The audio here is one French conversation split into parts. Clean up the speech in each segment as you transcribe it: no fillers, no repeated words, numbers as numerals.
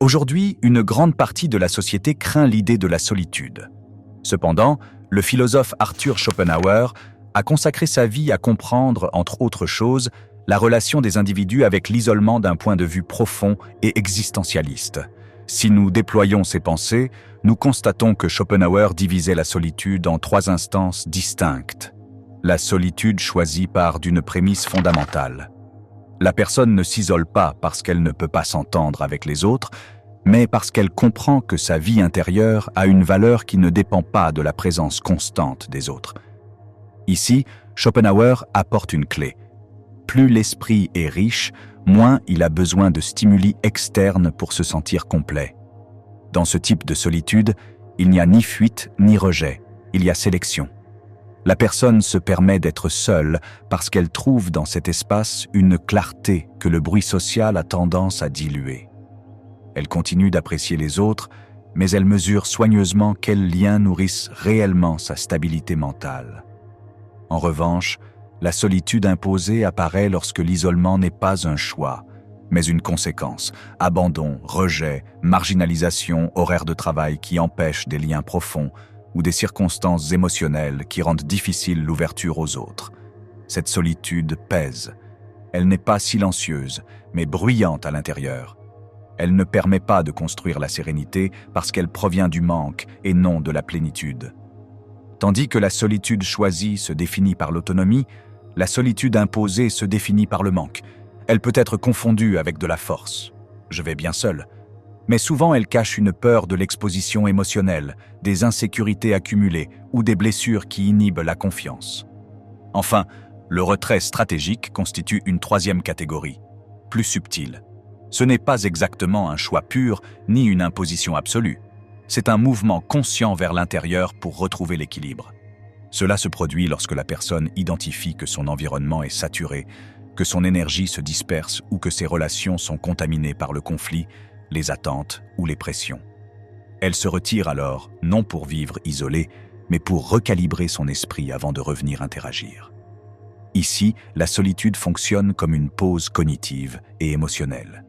Aujourd'hui, une grande partie de la société craint l'idée de la solitude. Cependant, le philosophe Arthur Schopenhauer a consacré sa vie à comprendre, entre autres choses, la relation des individus avec l'isolement d'un point de vue profond et existentialiste. Si nous déployons ces pensées, nous constatons que Schopenhauer divisait la solitude en 3 instances distinctes. La solitude choisie part d'une prémisse fondamentale. La personne ne s'isole pas parce qu'elle ne peut pas s'entendre avec les autres, mais parce qu'elle comprend que sa vie intérieure a une valeur qui ne dépend pas de la présence constante des autres. Ici, Schopenhauer apporte une clé. Plus l'esprit est riche, moins il a besoin de stimuli externes pour se sentir complet. Dans ce type de solitude, il n'y a ni fuite ni rejet, il y a sélection. La personne se permet d'être seule parce qu'elle trouve dans cet espace une clarté que le bruit social a tendance à diluer. Elle continue d'apprécier les autres, mais elle mesure soigneusement quels liens nourrissent réellement sa stabilité mentale. En revanche, la solitude imposée apparaît lorsque l'isolement n'est pas un choix, mais une conséquence. Abandon, rejet, marginalisation, horaires de travail qui empêchent des liens profonds ou des circonstances émotionnelles qui rendent difficile l'ouverture aux autres. Cette solitude pèse. Elle n'est pas silencieuse, mais bruyante à l'intérieur. Elle ne permet pas de construire la sérénité parce qu'elle provient du manque et non de la plénitude. Tandis que la solitude choisie se définit par l'autonomie, la solitude imposée se définit par le manque. Elle peut être confondue avec de la force. Je vais bien seul. Mais souvent elle cache une peur de l'exposition émotionnelle, des insécurités accumulées ou des blessures qui inhibent la confiance. Enfin, le retrait stratégique constitue une 3e catégorie, plus subtile. Ce n'est pas exactement un choix pur ni une imposition absolue. C'est un mouvement conscient vers l'intérieur pour retrouver l'équilibre. Cela se produit lorsque la personne identifie que son environnement est saturé, que son énergie se disperse ou que ses relations sont contaminées par le conflit, les attentes ou les pressions. Elle se retire alors, non pour vivre isolée, mais pour recalibrer son esprit avant de revenir interagir. Ici, la solitude fonctionne comme une pause cognitive et émotionnelle.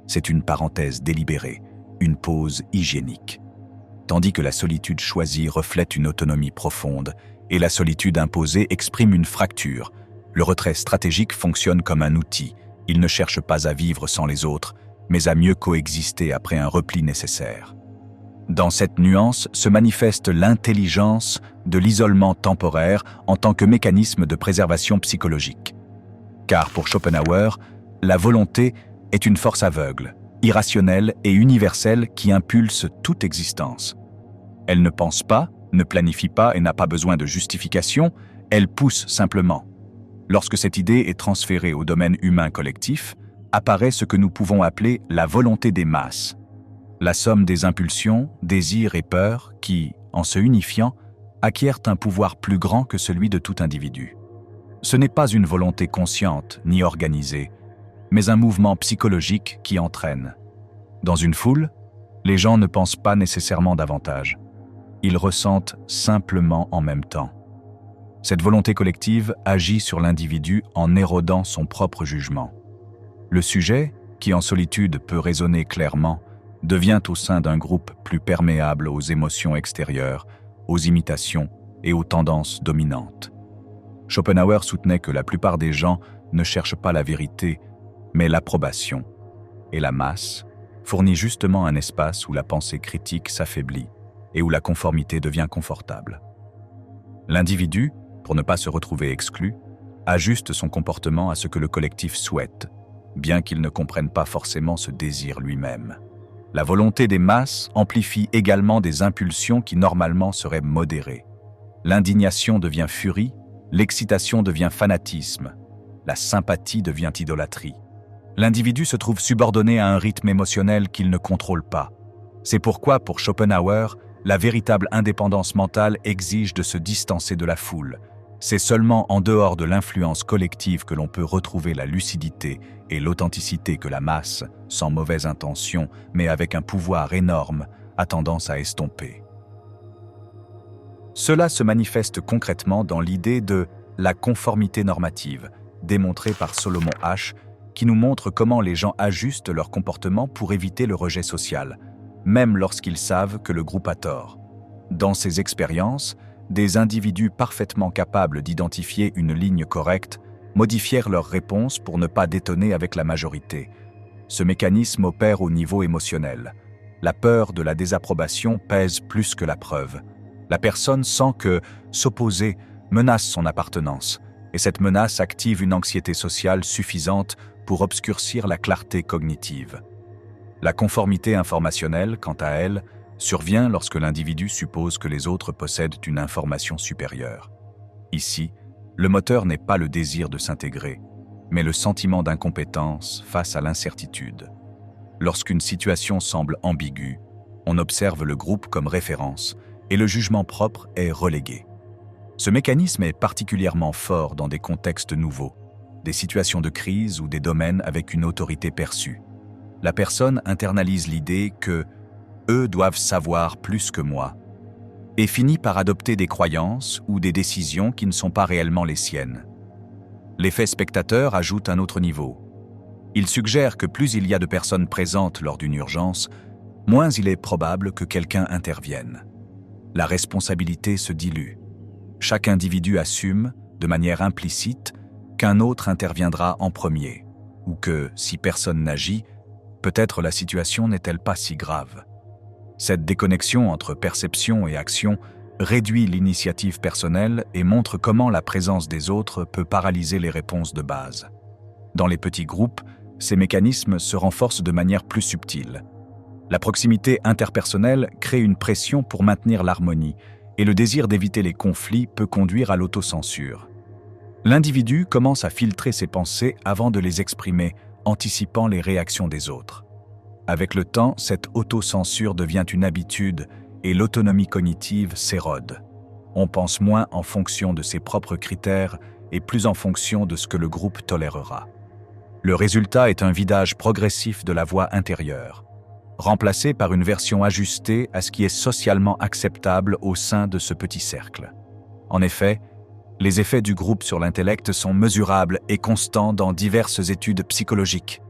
C'est une parenthèse délibérée, une pause hygiénique. Tandis que la solitude choisie reflète une autonomie profonde et la solitude imposée exprime une fracture, le retrait stratégique fonctionne comme un outil. Il ne cherche pas à vivre sans les autres, mais à mieux coexister après un repli nécessaire. Dans cette nuance se manifeste l'intelligence de l'isolement temporaire en tant que mécanisme de préservation psychologique. Car pour Schopenhauer, la volonté est une force aveugle, irrationnelle et universelle qui impulse toute existence. Elle ne pense pas, ne planifie pas et n'a pas besoin de justification, elle pousse simplement. Lorsque cette idée est transférée au domaine humain collectif, apparaît ce que nous pouvons appeler la volonté des masses, la somme des impulsions, désirs et peurs qui, en se unifiant, acquièrent un pouvoir plus grand que celui de tout individu. Ce n'est pas une volonté consciente ni organisée, mais un mouvement psychologique qui entraîne. Dans une foule, les gens ne pensent pas nécessairement davantage. Ils ressentent simplement en même temps. Cette volonté collective agit sur l'individu en érodant son propre jugement. Le sujet, qui en solitude peut raisonner clairement, devient au sein d'un groupe plus perméable aux émotions extérieures, aux imitations et aux tendances dominantes. Schopenhauer soutenait que la plupart des gens ne cherchent pas la vérité, mais l'approbation. Et la masse fournit justement un espace où la pensée critique s'affaiblit et où la conformité devient confortable. L'individu, pour ne pas se retrouver exclu, ajuste son comportement à ce que le collectif souhaite, bien qu'il ne comprenne pas forcément ce désir lui-même. La volonté des masses amplifie également des impulsions qui normalement seraient modérées. L'indignation devient furie, l'excitation devient fanatisme, la sympathie devient idolâtrie. L'individu se trouve subordonné à un rythme émotionnel qu'il ne contrôle pas. C'est pourquoi, pour Schopenhauer, la véritable indépendance mentale exige de se distancer de la foule. C'est seulement en dehors de l'influence collective que l'on peut retrouver la lucidité et l'authenticité que la masse, sans mauvaise intention, mais avec un pouvoir énorme, a tendance à estomper. Cela se manifeste concrètement dans l'idée de la conformité normative, démontrée par Solomon Asch, qui nous montre comment les gens ajustent leur comportement pour éviter le rejet social, même lorsqu'ils savent que le groupe a tort. Dans ces expériences, des individus parfaitement capables d'identifier une ligne correcte modifièrent leurs réponses pour ne pas détonner avec la majorité. Ce mécanisme opère au niveau émotionnel. La peur de la désapprobation pèse plus que la preuve. La personne sent que s'opposer menace son appartenance, et cette menace active une anxiété sociale suffisante pour obscurcir la clarté cognitive. La conformité informationnelle, quant à elle, survient lorsque l'individu suppose que les autres possèdent une information supérieure. Ici, le moteur n'est pas le désir de s'intégrer, mais le sentiment d'incompétence face à l'incertitude. Lorsqu'une situation semble ambiguë, on observe le groupe comme référence et le jugement propre est relégué. Ce mécanisme est particulièrement fort dans des contextes nouveaux, des situations de crise ou des domaines avec une autorité perçue. La personne internalise l'idée que « eux doivent savoir plus que moi » et finit par adopter des croyances ou des décisions qui ne sont pas réellement les siennes. L'effet spectateur ajoute un autre niveau. Il suggère que plus il y a de personnes présentes lors d'une urgence, moins il est probable que quelqu'un intervienne. La responsabilité se dilue. Chaque individu assume, de manière implicite, qu'un autre interviendra en premier, ou que, si personne n'agit, peut-être la situation n'est-elle pas si grave. Cette déconnexion entre perception et action réduit l'initiative personnelle et montre comment la présence des autres peut paralyser les réponses de base. Dans les petits groupes, ces mécanismes se renforcent de manière plus subtile. La proximité interpersonnelle crée une pression pour maintenir l'harmonie, et le désir d'éviter les conflits peut conduire à l'autocensure. L'individu commence à filtrer ses pensées avant de les exprimer, anticipant les réactions des autres. Avec le temps, cette autocensure devient une habitude et l'autonomie cognitive s'érode. On pense moins en fonction de ses propres critères et plus en fonction de ce que le groupe tolérera. Le résultat est un vidage progressif de la voix intérieure, remplacé par une version ajustée à ce qui est socialement acceptable au sein de ce petit cercle. En effet, les effets du groupe sur l'intellect sont mesurables et constants dans diverses études psychologiques.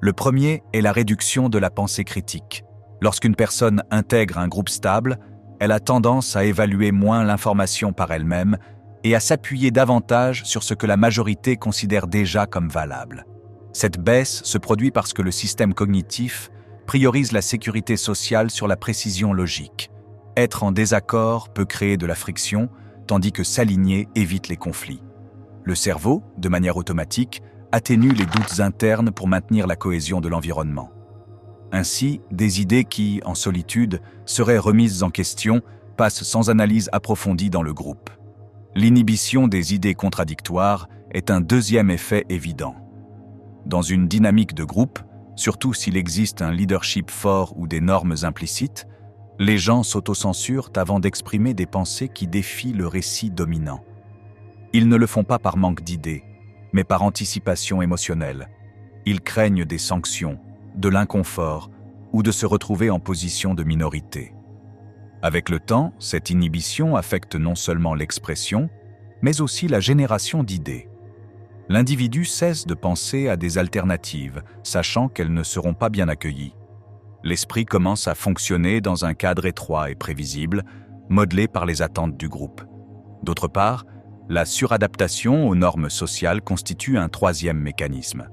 Le premier est la réduction de la pensée critique. Lorsqu'une personne intègre un groupe stable, elle a tendance à évaluer moins l'information par elle-même et à s'appuyer davantage sur ce que la majorité considère déjà comme valable. Cette baisse se produit parce que le système cognitif priorise la sécurité sociale sur la précision logique. Être en désaccord peut créer de la friction, tandis que s'aligner évite les conflits. Le cerveau, de manière automatique, atténue les doutes internes pour maintenir la cohésion de l'environnement. Ainsi, des idées qui, en solitude, seraient remises en question, passent sans analyse approfondie dans le groupe. L'inhibition des idées contradictoires est un deuxième effet évident. Dans une dynamique de groupe, surtout s'il existe un leadership fort ou des normes implicites, les gens s'autocensurent avant d'exprimer des pensées qui défient le récit dominant. Ils ne le font pas par manque d'idées, mais par anticipation émotionnelle. Ils craignent des sanctions, de l'inconfort ou de se retrouver en position de minorité. Avec le temps, cette inhibition affecte non seulement l'expression, mais aussi la génération d'idées. L'individu cesse de penser à des alternatives, sachant qu'elles ne seront pas bien accueillies. L'esprit commence à fonctionner dans un cadre étroit et prévisible, modelé par les attentes du groupe. D'autre part, la suradaptation aux normes sociales constitue un troisième mécanisme.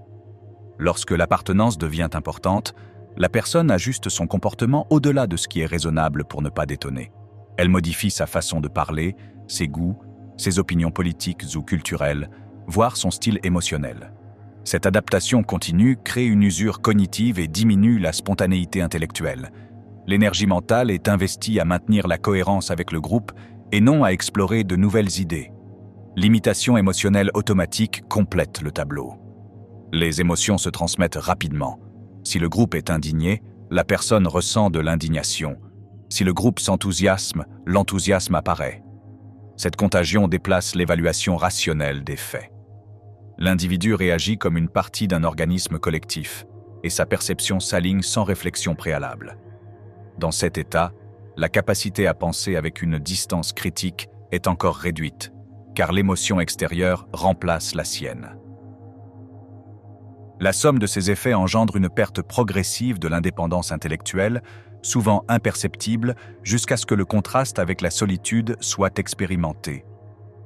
Lorsque l'appartenance devient importante, la personne ajuste son comportement au-delà de ce qui est raisonnable pour ne pas détonner. Elle modifie sa façon de parler, ses goûts, ses opinions politiques ou culturelles, voire son style émotionnel. Cette adaptation continue crée une usure cognitive et diminue la spontanéité intellectuelle. L'énergie mentale est investie à maintenir la cohérence avec le groupe et non à explorer de nouvelles idées. L'imitation émotionnelle automatique complète le tableau. Les émotions se transmettent rapidement. Si le groupe est indigné, la personne ressent de l'indignation. Si le groupe s'enthousiasme, l'enthousiasme apparaît. Cette contagion déplace l'évaluation rationnelle des faits. L'individu réagit comme une partie d'un organisme collectif, et sa perception s'aligne sans réflexion préalable. Dans cet état, la capacité à penser avec une distance critique est encore réduite, car l'émotion extérieure remplace la sienne. La somme de ces effets engendre une perte progressive de l'indépendance intellectuelle, souvent imperceptible, jusqu'à ce que le contraste avec la solitude soit expérimenté.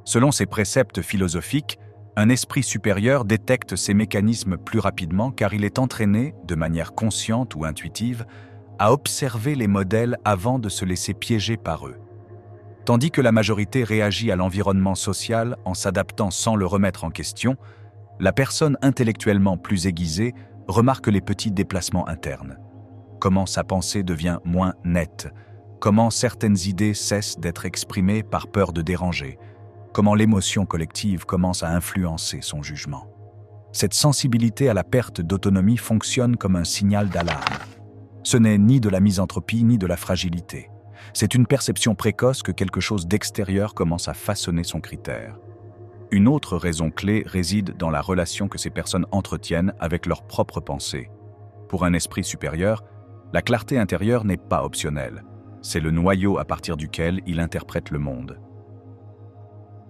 Selon ces préceptes philosophiques, un esprit supérieur détecte ces mécanismes plus rapidement car il est entraîné, de manière consciente ou intuitive, à observer les modèles avant de se laisser piéger par eux. Tandis que la majorité réagit à l'environnement social en s'adaptant sans le remettre en question, la personne intellectuellement plus aiguisée remarque les petits déplacements internes. Comment sa pensée devient moins nette, comment certaines idées cessent d'être exprimées par peur de déranger, comment l'émotion collective commence à influencer son jugement. Cette sensibilité à la perte d'autonomie fonctionne comme un signal d'alarme. Ce n'est ni de la misanthropie ni de la fragilité. C'est une perception précoce que quelque chose d'extérieur commence à façonner son critère. Une autre raison clé réside dans la relation que ces personnes entretiennent avec leurs propres pensées. Pour un esprit supérieur, la clarté intérieure n'est pas optionnelle. C'est le noyau à partir duquel il interprète le monde.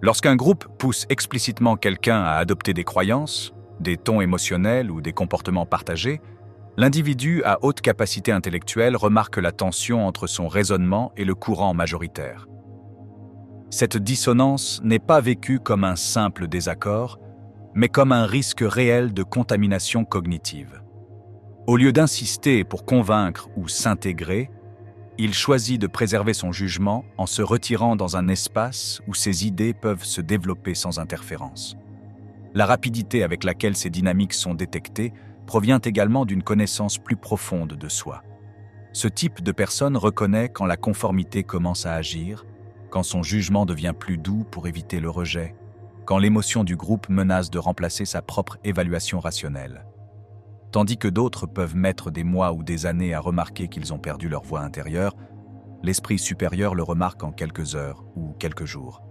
Lorsqu'un groupe pousse explicitement quelqu'un à adopter des croyances, des tons émotionnels ou des comportements partagés, l'individu à haute capacité intellectuelle remarque la tension entre son raisonnement et le courant majoritaire. Cette dissonance n'est pas vécue comme un simple désaccord, mais comme un risque réel de contamination cognitive. Au lieu d'insister pour convaincre ou s'intégrer, il choisit de préserver son jugement en se retirant dans un espace où ses idées peuvent se développer sans interférence. La rapidité avec laquelle ces dynamiques sont détectées provient également d'une connaissance plus profonde de soi. Ce type de personne reconnaît quand la conformité commence à agir, quand son jugement devient plus doux pour éviter le rejet, quand l'émotion du groupe menace de remplacer sa propre évaluation rationnelle. Tandis que d'autres peuvent mettre des mois ou des années à remarquer qu'ils ont perdu leur voix intérieure, l'esprit supérieur le remarque en quelques heures ou quelques jours.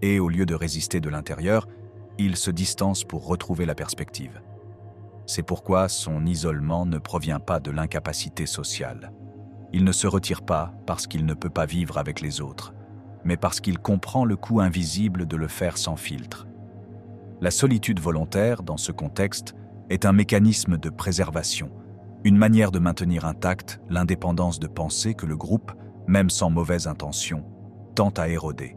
Et au lieu de résister de l'intérieur, il se distance pour retrouver la perspective. C'est pourquoi son isolement ne provient pas de l'incapacité sociale. Il ne se retire pas parce qu'il ne peut pas vivre avec les autres, mais parce qu'il comprend le coût invisible de le faire sans filtre. La solitude volontaire, dans ce contexte, est un mécanisme de préservation, une manière de maintenir intacte l'indépendance de pensée que le groupe, même sans mauvaise intention, tente à éroder.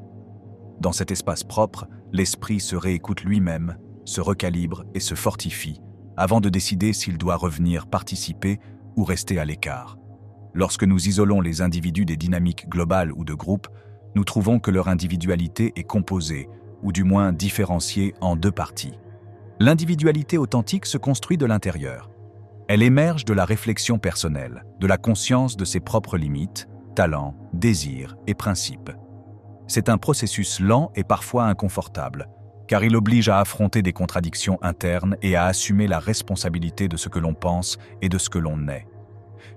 Dans cet espace propre, l'esprit se réécoute lui-même, se recalibre et se fortifie, avant de décider s'il doit revenir participer ou rester à l'écart. Lorsque nous isolons les individus des dynamiques globales ou de groupe, nous trouvons que leur individualité est composée, ou du moins différenciée en deux parties. L'individualité authentique se construit de l'intérieur. Elle émerge de la réflexion personnelle, de la conscience de ses propres limites, talents, désirs et principes. C'est un processus lent et parfois inconfortable, car il oblige à affronter des contradictions internes et à assumer la responsabilité de ce que l'on pense et de ce que l'on est.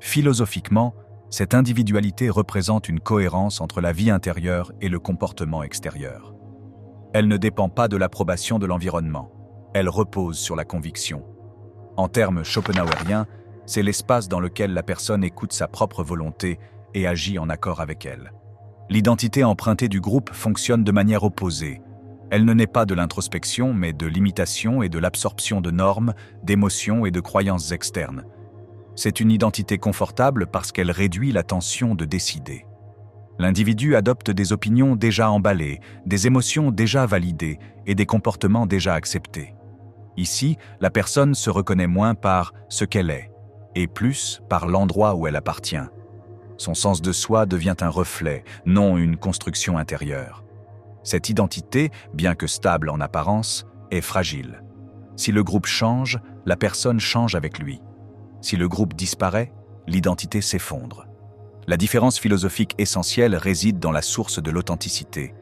Philosophiquement, cette individualité représente une cohérence entre la vie intérieure et le comportement extérieur. Elle ne dépend pas de l'approbation de l'environnement, elle repose sur la conviction. En termes schopenhaueriens, c'est l'espace dans lequel la personne écoute sa propre volonté et agit en accord avec elle. L'identité empruntée du groupe fonctionne de manière opposée. Elle ne naît pas de l'introspection, mais de l'imitation et de l'absorption de normes, d'émotions et de croyances externes. C'est une identité confortable parce qu'elle réduit la tension de décider. L'individu adopte des opinions déjà emballées, des émotions déjà validées et des comportements déjà acceptés. Ici, la personne se reconnaît moins par ce qu'elle est, et plus par l'endroit où elle appartient. Son sens de soi devient un reflet, non une construction intérieure. Cette identité, bien que stable en apparence, est fragile. Si le groupe change, la personne change avec lui. Si le groupe disparaît, l'identité s'effondre. La différence philosophique essentielle réside dans la source de l'authenticité.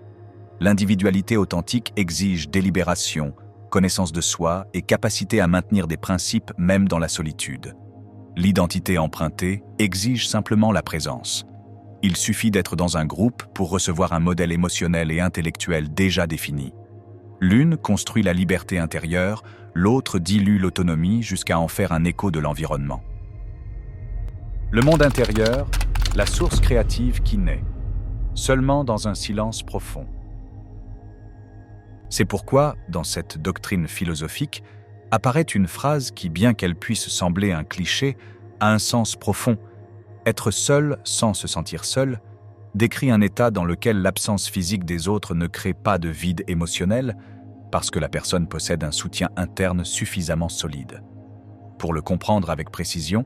L'individualité authentique exige délibération, connaissance de soi et capacité à maintenir des principes même dans la solitude. L'identité empruntée exige simplement la présence. Il suffit d'être dans un groupe pour recevoir un modèle émotionnel et intellectuel déjà défini. L'une construit la liberté intérieure, l'autre dilue l'autonomie jusqu'à en faire un écho de l'environnement. Le monde intérieur, la source créative qui naît, seulement dans un silence profond. C'est pourquoi, dans cette doctrine philosophique, apparaît une phrase qui, bien qu'elle puisse sembler un cliché, a un sens profond. Être seul sans se sentir seul décrit un état dans lequel l'absence physique des autres ne crée pas de vide émotionnel parce que la personne possède un soutien interne suffisamment solide. Pour le comprendre avec précision,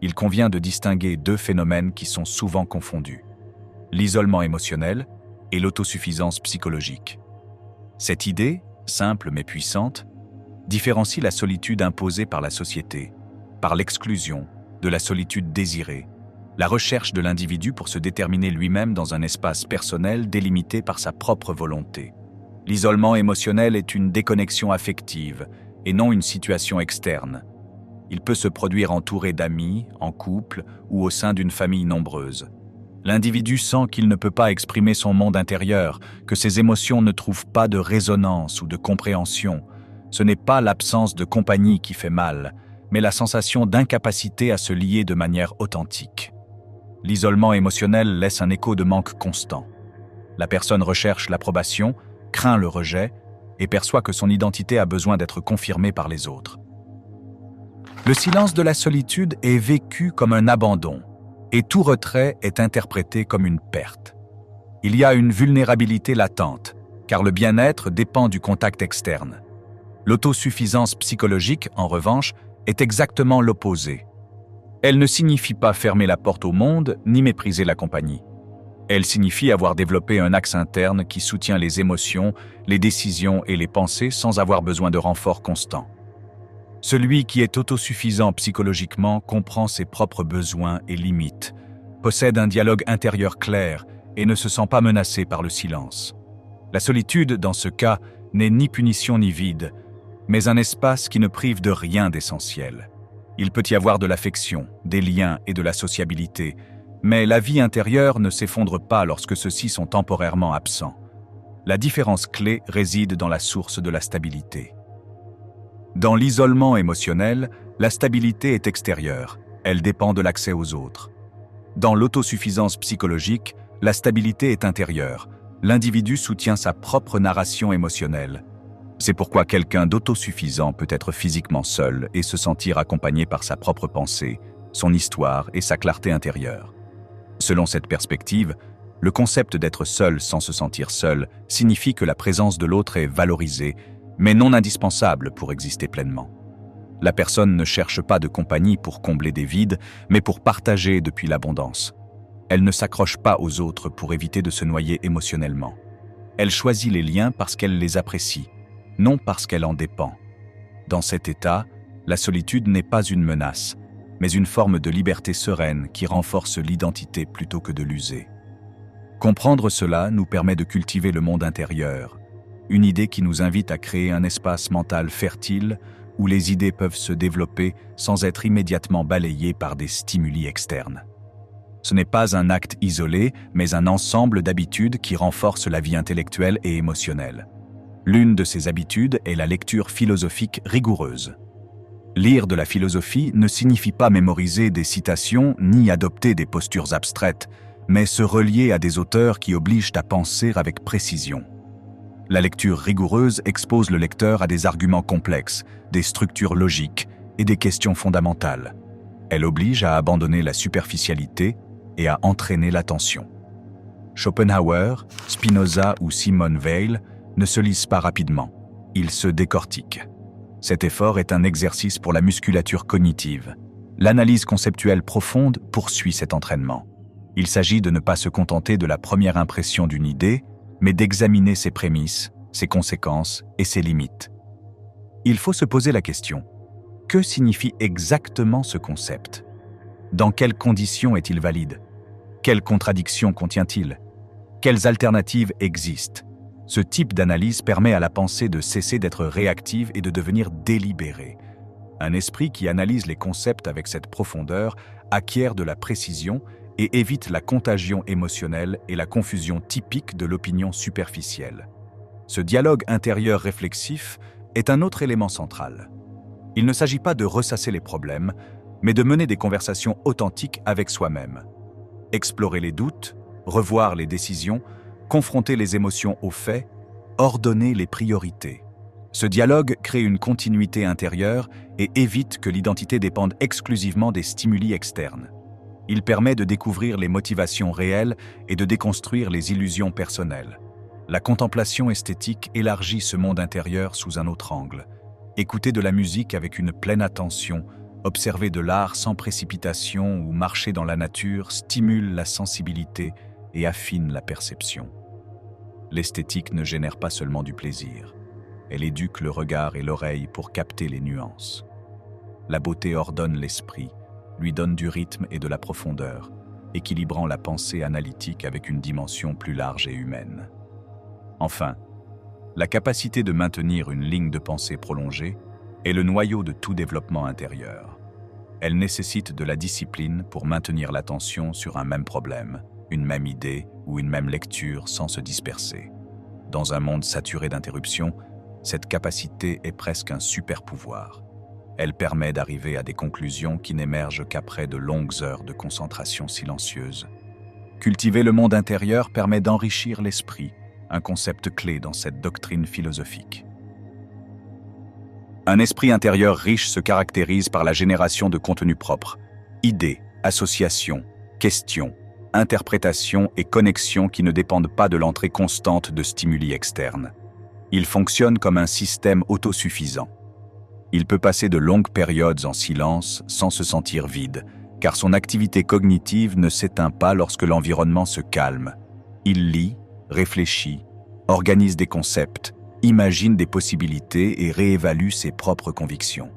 il convient de distinguer deux phénomènes qui sont souvent confondus: l'isolement émotionnel et l'autosuffisance psychologique. Cette idée, simple mais puissante, différencie la solitude imposée par la société, par l'exclusion, de la solitude désirée, la recherche de l'individu pour se déterminer lui-même dans un espace personnel délimité par sa propre volonté. L'isolement émotionnel est une déconnexion affective et non une situation externe. Il peut se produire entouré d'amis, en couple ou au sein d'une famille nombreuse. L'individu sent qu'il ne peut pas exprimer son monde intérieur, que ses émotions ne trouvent pas de résonance ou de compréhension. Ce n'est pas l'absence de compagnie qui fait mal, mais la sensation d'incapacité à se lier de manière authentique. L'isolement émotionnel laisse un écho de manque constant. La personne recherche l'approbation, craint le rejet et perçoit que son identité a besoin d'être confirmée par les autres. Le silence de la solitude est vécu comme un abandon, et tout retrait est interprété comme une perte. Il y a une vulnérabilité latente, car le bien-être dépend du contact externe. L'autosuffisance psychologique, en revanche, est exactement l'opposé. Elle ne signifie pas fermer la porte au monde, ni mépriser la compagnie. Elle signifie avoir développé un axe interne qui soutient les émotions, les décisions et les pensées sans avoir besoin de renfort constant. Celui qui est autosuffisant psychologiquement comprend ses propres besoins et limites, possède un dialogue intérieur clair et ne se sent pas menacé par le silence. La solitude, dans ce cas, n'est ni punition ni vide, mais un espace qui ne prive de rien d'essentiel. Il peut y avoir de l'affection, des liens et de la sociabilité, mais la vie intérieure ne s'effondre pas lorsque ceux-ci sont temporairement absents. La différence clé réside dans la source de la stabilité. Dans l'isolement émotionnel, la stabilité est extérieure, elle dépend de l'accès aux autres. Dans l'autosuffisance psychologique, la stabilité est intérieure, l'individu soutient sa propre narration émotionnelle. C'est pourquoi quelqu'un d'autosuffisant peut être physiquement seul et se sentir accompagné par sa propre pensée, son histoire et sa clarté intérieure. Selon cette perspective, le concept d'être seul sans se sentir seul signifie que la présence de l'autre est valorisée, mais non indispensable pour exister pleinement. La personne ne cherche pas de compagnie pour combler des vides, mais pour partager depuis l'abondance. Elle ne s'accroche pas aux autres pour éviter de se noyer émotionnellement. Elle choisit les liens parce qu'elle les apprécie, non parce qu'elle en dépend. Dans cet état, la solitude n'est pas une menace, mais une forme de liberté sereine qui renforce l'identité plutôt que de l'user. Comprendre cela nous permet de cultiver le monde intérieur, une idée qui nous invite à créer un espace mental fertile où les idées peuvent se développer sans être immédiatement balayées par des stimuli externes. Ce n'est pas un acte isolé, mais un ensemble d'habitudes qui renforcent la vie intellectuelle et émotionnelle. L'une de ces habitudes est la lecture philosophique rigoureuse. Lire de la philosophie ne signifie pas mémoriser des citations ni adopter des postures abstraites, mais se relier à des auteurs qui obligent à penser avec précision. La lecture rigoureuse expose le lecteur à des arguments complexes, des structures logiques et des questions fondamentales. Elle oblige à abandonner la superficialité et à entraîner l'attention. Schopenhauer, Spinoza ou Simone Weil ne se lisent pas rapidement, ils se décortiquent. Cet effort est un exercice pour la musculature cognitive. L'analyse conceptuelle profonde poursuit cet entraînement. Il s'agit de ne pas se contenter de la première impression d'une idée, mais d'examiner ses prémices, ses conséquences et ses limites. Il faut se poser la question: que signifie exactement ce concept? Dans quelles conditions est-il valide? Quelles contradictions contient-il? Quelles alternatives existent? Ce type d'analyse permet à la pensée de cesser d'être réactive et de devenir délibérée. Un esprit qui analyse les concepts avec cette profondeur acquiert de la précision et évite la contagion émotionnelle et la confusion typique de l'opinion superficielle. Ce dialogue intérieur réflexif est un autre élément central. Il ne s'agit pas de ressasser les problèmes, mais de mener des conversations authentiques avec soi-même. Explorer les doutes, revoir les décisions, confronter les émotions aux faits, ordonner les priorités. Ce dialogue crée une continuité intérieure et évite que l'identité dépende exclusivement des stimuli externes. Il permet de découvrir les motivations réelles et de déconstruire les illusions personnelles. La contemplation esthétique élargit ce monde intérieur sous un autre angle. Écouter de la musique avec une pleine attention, observer de l'art sans précipitation ou marcher dans la nature stimule la sensibilité et affine la perception. L'esthétique ne génère pas seulement du plaisir. Elle éduque le regard et l'oreille pour capter les nuances. La beauté ordonne l'esprit, lui donne du rythme et de la profondeur, équilibrant la pensée analytique avec une dimension plus large et humaine. Enfin, la capacité de maintenir une ligne de pensée prolongée est le noyau de tout développement intérieur. Elle nécessite de la discipline pour maintenir l'attention sur un même problème, une même idée ou une même lecture sans se disperser. Dans un monde saturé d'interruptions, cette capacité est presque un super-pouvoir. Elle permet d'arriver à des conclusions qui n'émergent qu'après de longues heures de concentration silencieuse. Cultiver le monde intérieur permet d'enrichir l'esprit, un concept clé dans cette doctrine philosophique. Un esprit intérieur riche se caractérise par la génération de contenus propres, idées, associations, questions, interprétations et connexions qui ne dépendent pas de l'entrée constante de stimuli externes. Il fonctionne comme un système autosuffisant. Il peut passer de longues périodes en silence sans se sentir vide, car son activité cognitive ne s'éteint pas lorsque l'environnement se calme. Il lit, réfléchit, organise des concepts, imagine des possibilités et réévalue ses propres convictions.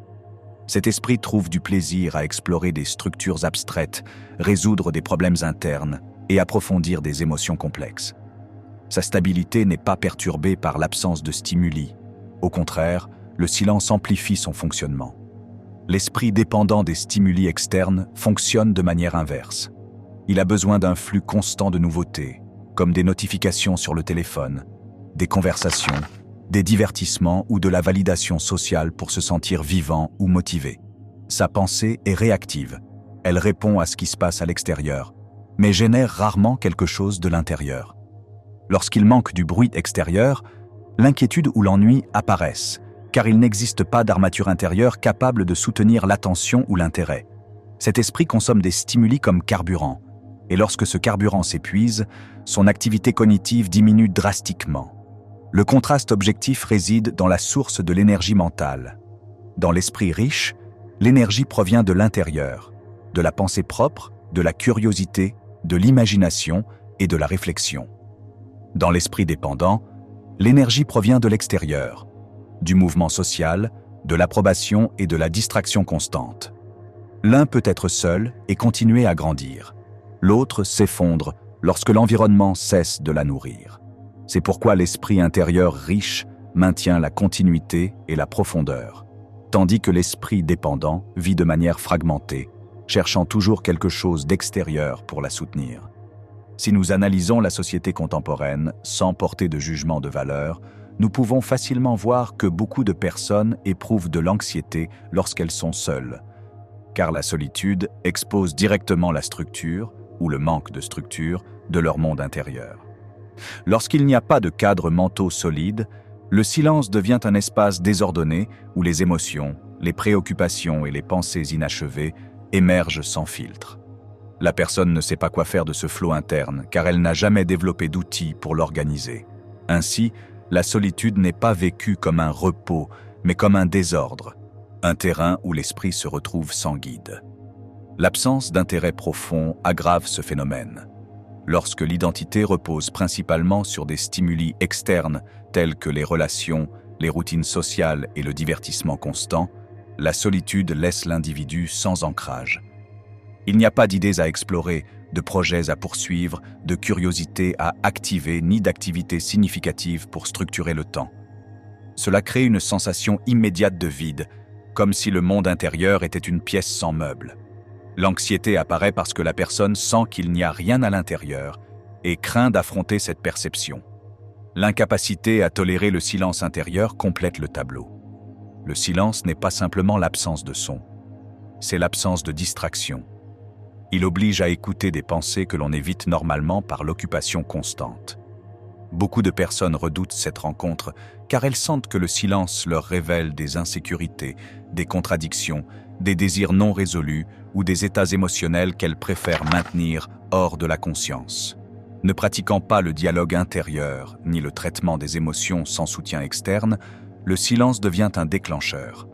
Cet esprit trouve du plaisir à explorer des structures abstraites, résoudre des problèmes internes et approfondir des émotions complexes. Sa stabilité n'est pas perturbée par l'absence de stimuli. Au contraire, le silence amplifie son fonctionnement. L'esprit dépendant des stimuli externes fonctionne de manière inverse. Il a besoin d'un flux constant de nouveautés, comme des notifications sur le téléphone, des conversations, des divertissements ou de la validation sociale pour se sentir vivant ou motivé. Sa pensée est réactive. Elle répond à ce qui se passe à l'extérieur, mais génère rarement quelque chose de l'intérieur. Lorsqu'il manque du bruit extérieur, l'inquiétude ou l'ennui apparaissent, car il n'existe pas d'armature intérieure capable de soutenir l'attention ou l'intérêt. Cet esprit consomme des stimuli comme carburant, et lorsque ce carburant s'épuise, son activité cognitive diminue drastiquement. Le contraste objectif réside dans la source de l'énergie mentale. Dans l'esprit riche, l'énergie provient de l'intérieur, de la pensée propre, de la curiosité, de l'imagination et de la réflexion. Dans l'esprit dépendant, l'énergie provient de l'extérieur, du mouvement social, de l'approbation et de la distraction constante. L'un peut être seul et continuer à grandir. L'autre s'effondre lorsque l'environnement cesse de la nourrir. C'est pourquoi l'esprit intérieur riche maintient la continuité et la profondeur, tandis que l'esprit dépendant vit de manière fragmentée, cherchant toujours quelque chose d'extérieur pour la soutenir. Si nous analysons la société contemporaine sans porter de jugement de valeur, nous pouvons facilement voir que beaucoup de personnes éprouvent de l'anxiété lorsqu'elles sont seules, car la solitude expose directement la structure, ou le manque de structure, de leur monde intérieur. Lorsqu'il n'y a pas de cadre mentaux solide, le silence devient un espace désordonné où les émotions, les préoccupations et les pensées inachevées émergent sans filtre. La personne ne sait pas quoi faire de ce flot interne car elle n'a jamais développé d'outils pour l'organiser. Ainsi, la solitude n'est pas vécue comme un repos, mais comme un désordre, un terrain où l'esprit se retrouve sans guide. L'absence d'intérêt profond aggrave ce phénomène. Lorsque l'identité repose principalement sur des stimuli externes tels que les relations, les routines sociales et le divertissement constant, la solitude laisse l'individu sans ancrage. Il n'y a pas d'idées à explorer, de projets à poursuivre, de curiosité à activer, ni d'activités significatives pour structurer le temps. Cela crée une sensation immédiate de vide, comme si le monde intérieur était une pièce sans meubles. L'anxiété apparaît parce que la personne sent qu'il n'y a rien à l'intérieur et craint d'affronter cette perception. L'incapacité à tolérer le silence intérieur complète le tableau. Le silence n'est pas simplement l'absence de son, c'est l'absence de distraction. Il oblige à écouter des pensées que l'on évite normalement par l'occupation constante. Beaucoup de personnes redoutent cette rencontre car elles sentent que le silence leur révèle des insécurités, des contradictions, des désirs non résolus ou des états émotionnels qu'elles préfèrent maintenir hors de la conscience. Ne pratiquant pas le dialogue intérieur ni le traitement des émotions sans soutien externe, le silence devient un déclencheur.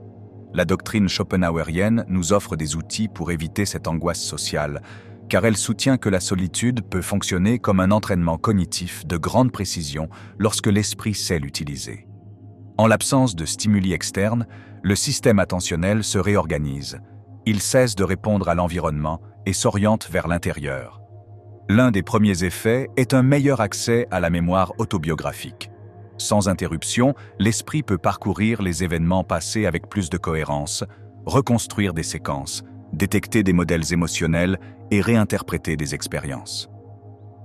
La doctrine schopenhauerienne nous offre des outils pour éviter cette angoisse sociale, car elle soutient que la solitude peut fonctionner comme un entraînement cognitif de grande précision lorsque l'esprit sait l'utiliser. En l'absence de stimuli externes, le système attentionnel se réorganise. Il cesse de répondre à l'environnement et s'oriente vers l'intérieur. L'un des premiers effets est un meilleur accès à la mémoire autobiographique. Sans interruption, l'esprit peut parcourir les événements passés avec plus de cohérence, reconstruire des séquences, détecter des modèles émotionnels et réinterpréter des expériences.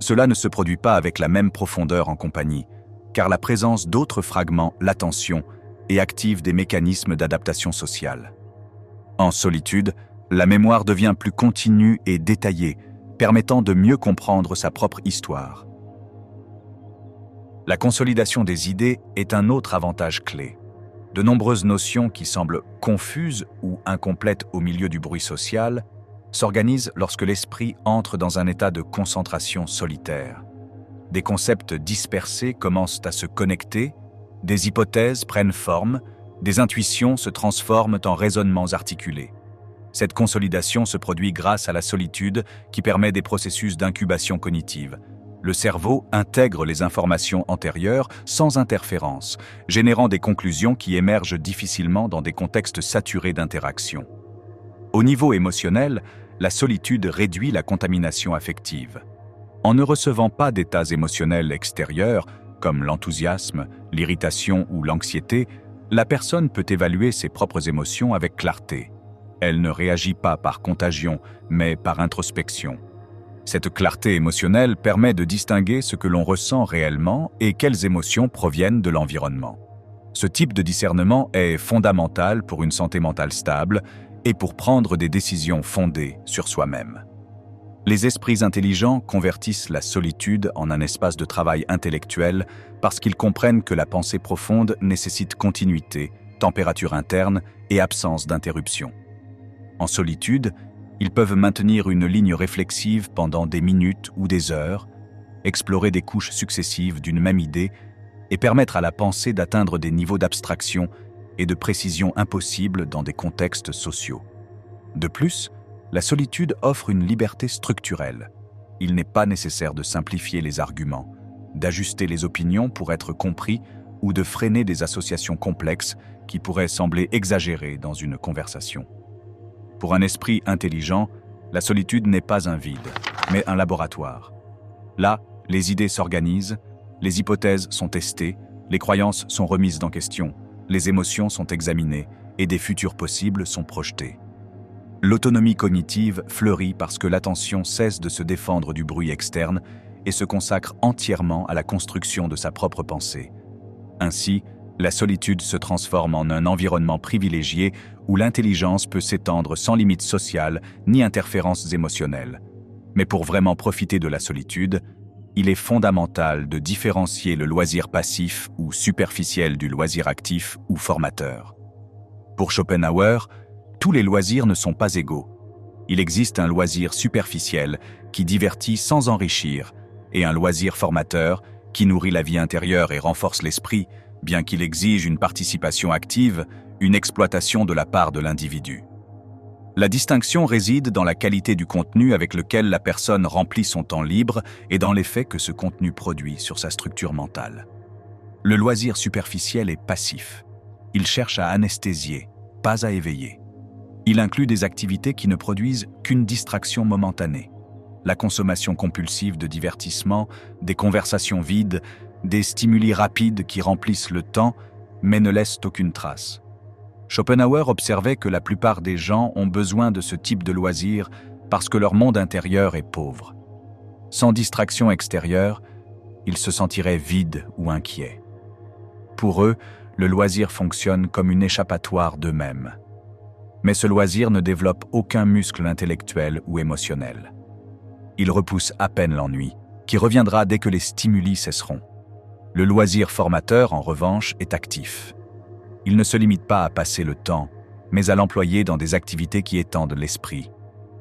Cela ne se produit pas avec la même profondeur en compagnie, car la présence d'autres fragments l'attention et active des mécanismes d'adaptation sociale. En solitude, la mémoire devient plus continue et détaillée, permettant de mieux comprendre sa propre histoire. La consolidation des idées est un autre avantage clé. De nombreuses notions qui semblent confuses ou incomplètes au milieu du bruit social s'organisent lorsque l'esprit entre dans un état de concentration solitaire. Des concepts dispersés commencent à se connecter, des hypothèses prennent forme, des intuitions se transforment en raisonnements articulés. Cette consolidation se produit grâce à la solitude qui permet des processus d'incubation cognitive. Le cerveau intègre les informations antérieures sans interférence, générant des conclusions qui émergent difficilement dans des contextes saturés d'interactions. Au niveau émotionnel, la solitude réduit la contamination affective. En ne recevant pas d'états émotionnels extérieurs, comme l'enthousiasme, l'irritation ou l'anxiété, la personne peut évaluer ses propres émotions avec clarté. Elle ne réagit pas par contagion, mais par introspection. Cette clarté émotionnelle permet de distinguer ce que l'on ressent réellement et quelles émotions proviennent de l'environnement. Ce type de discernement est fondamental pour une santé mentale stable et pour prendre des décisions fondées sur soi-même. Les esprits intelligents convertissent la solitude en un espace de travail intellectuel parce qu'ils comprennent que la pensée profonde nécessite continuité, température interne et absence d'interruption. En solitude, ils peuvent maintenir une ligne réflexive pendant des minutes ou des heures, explorer des couches successives d'une même idée et permettre à la pensée d'atteindre des niveaux d'abstraction et de précision impossibles dans des contextes sociaux. De plus, la solitude offre une liberté structurelle. Il n'est pas nécessaire de simplifier les arguments, d'ajuster les opinions pour être compris ou de freiner des associations complexes qui pourraient sembler exagérées dans une conversation. Pour un esprit intelligent, la solitude n'est pas un vide, mais un laboratoire. Là, les idées s'organisent, les hypothèses sont testées, les croyances sont remises en question, les émotions sont examinées et des futurs possibles sont projetés. L'autonomie cognitive fleurit parce que l'attention cesse de se défendre du bruit externe et se consacre entièrement à la construction de sa propre pensée. Ainsi, la solitude se transforme en un environnement privilégié où l'intelligence peut s'étendre sans limite sociale ni interférences émotionnelles. Mais pour vraiment profiter de la solitude, il est fondamental de différencier le loisir passif ou superficiel du loisir actif ou formateur. Pour Schopenhauer, tous les loisirs ne sont pas égaux. Il existe un loisir superficiel qui divertit sans enrichir et un loisir formateur qui nourrit la vie intérieure et renforce l'esprit, bien qu'il exige une participation active, une exploitation de la part de l'individu. La distinction réside dans la qualité du contenu avec lequel la personne remplit son temps libre et dans l'effet que ce contenu produit sur sa structure mentale. Le loisir superficiel est passif. Il cherche à anesthésier, pas à éveiller. Il inclut des activités qui ne produisent qu'une distraction momentanée. La consommation compulsive de divertissement, des conversations vides, des stimuli rapides qui remplissent le temps, mais ne laissent aucune trace. Schopenhauer observait que la plupart des gens ont besoin de ce type de loisir parce que leur monde intérieur est pauvre. Sans distraction extérieure, ils se sentiraient vides ou inquiets. Pour eux, le loisir fonctionne comme une échappatoire d'eux-mêmes. Mais ce loisir ne développe aucun muscle intellectuel ou émotionnel. Il repousse à peine l'ennui, qui reviendra dès que les stimuli cesseront. Le loisir formateur, en revanche, est actif. Il ne se limite pas à passer le temps, mais à l'employer dans des activités qui étendent l'esprit.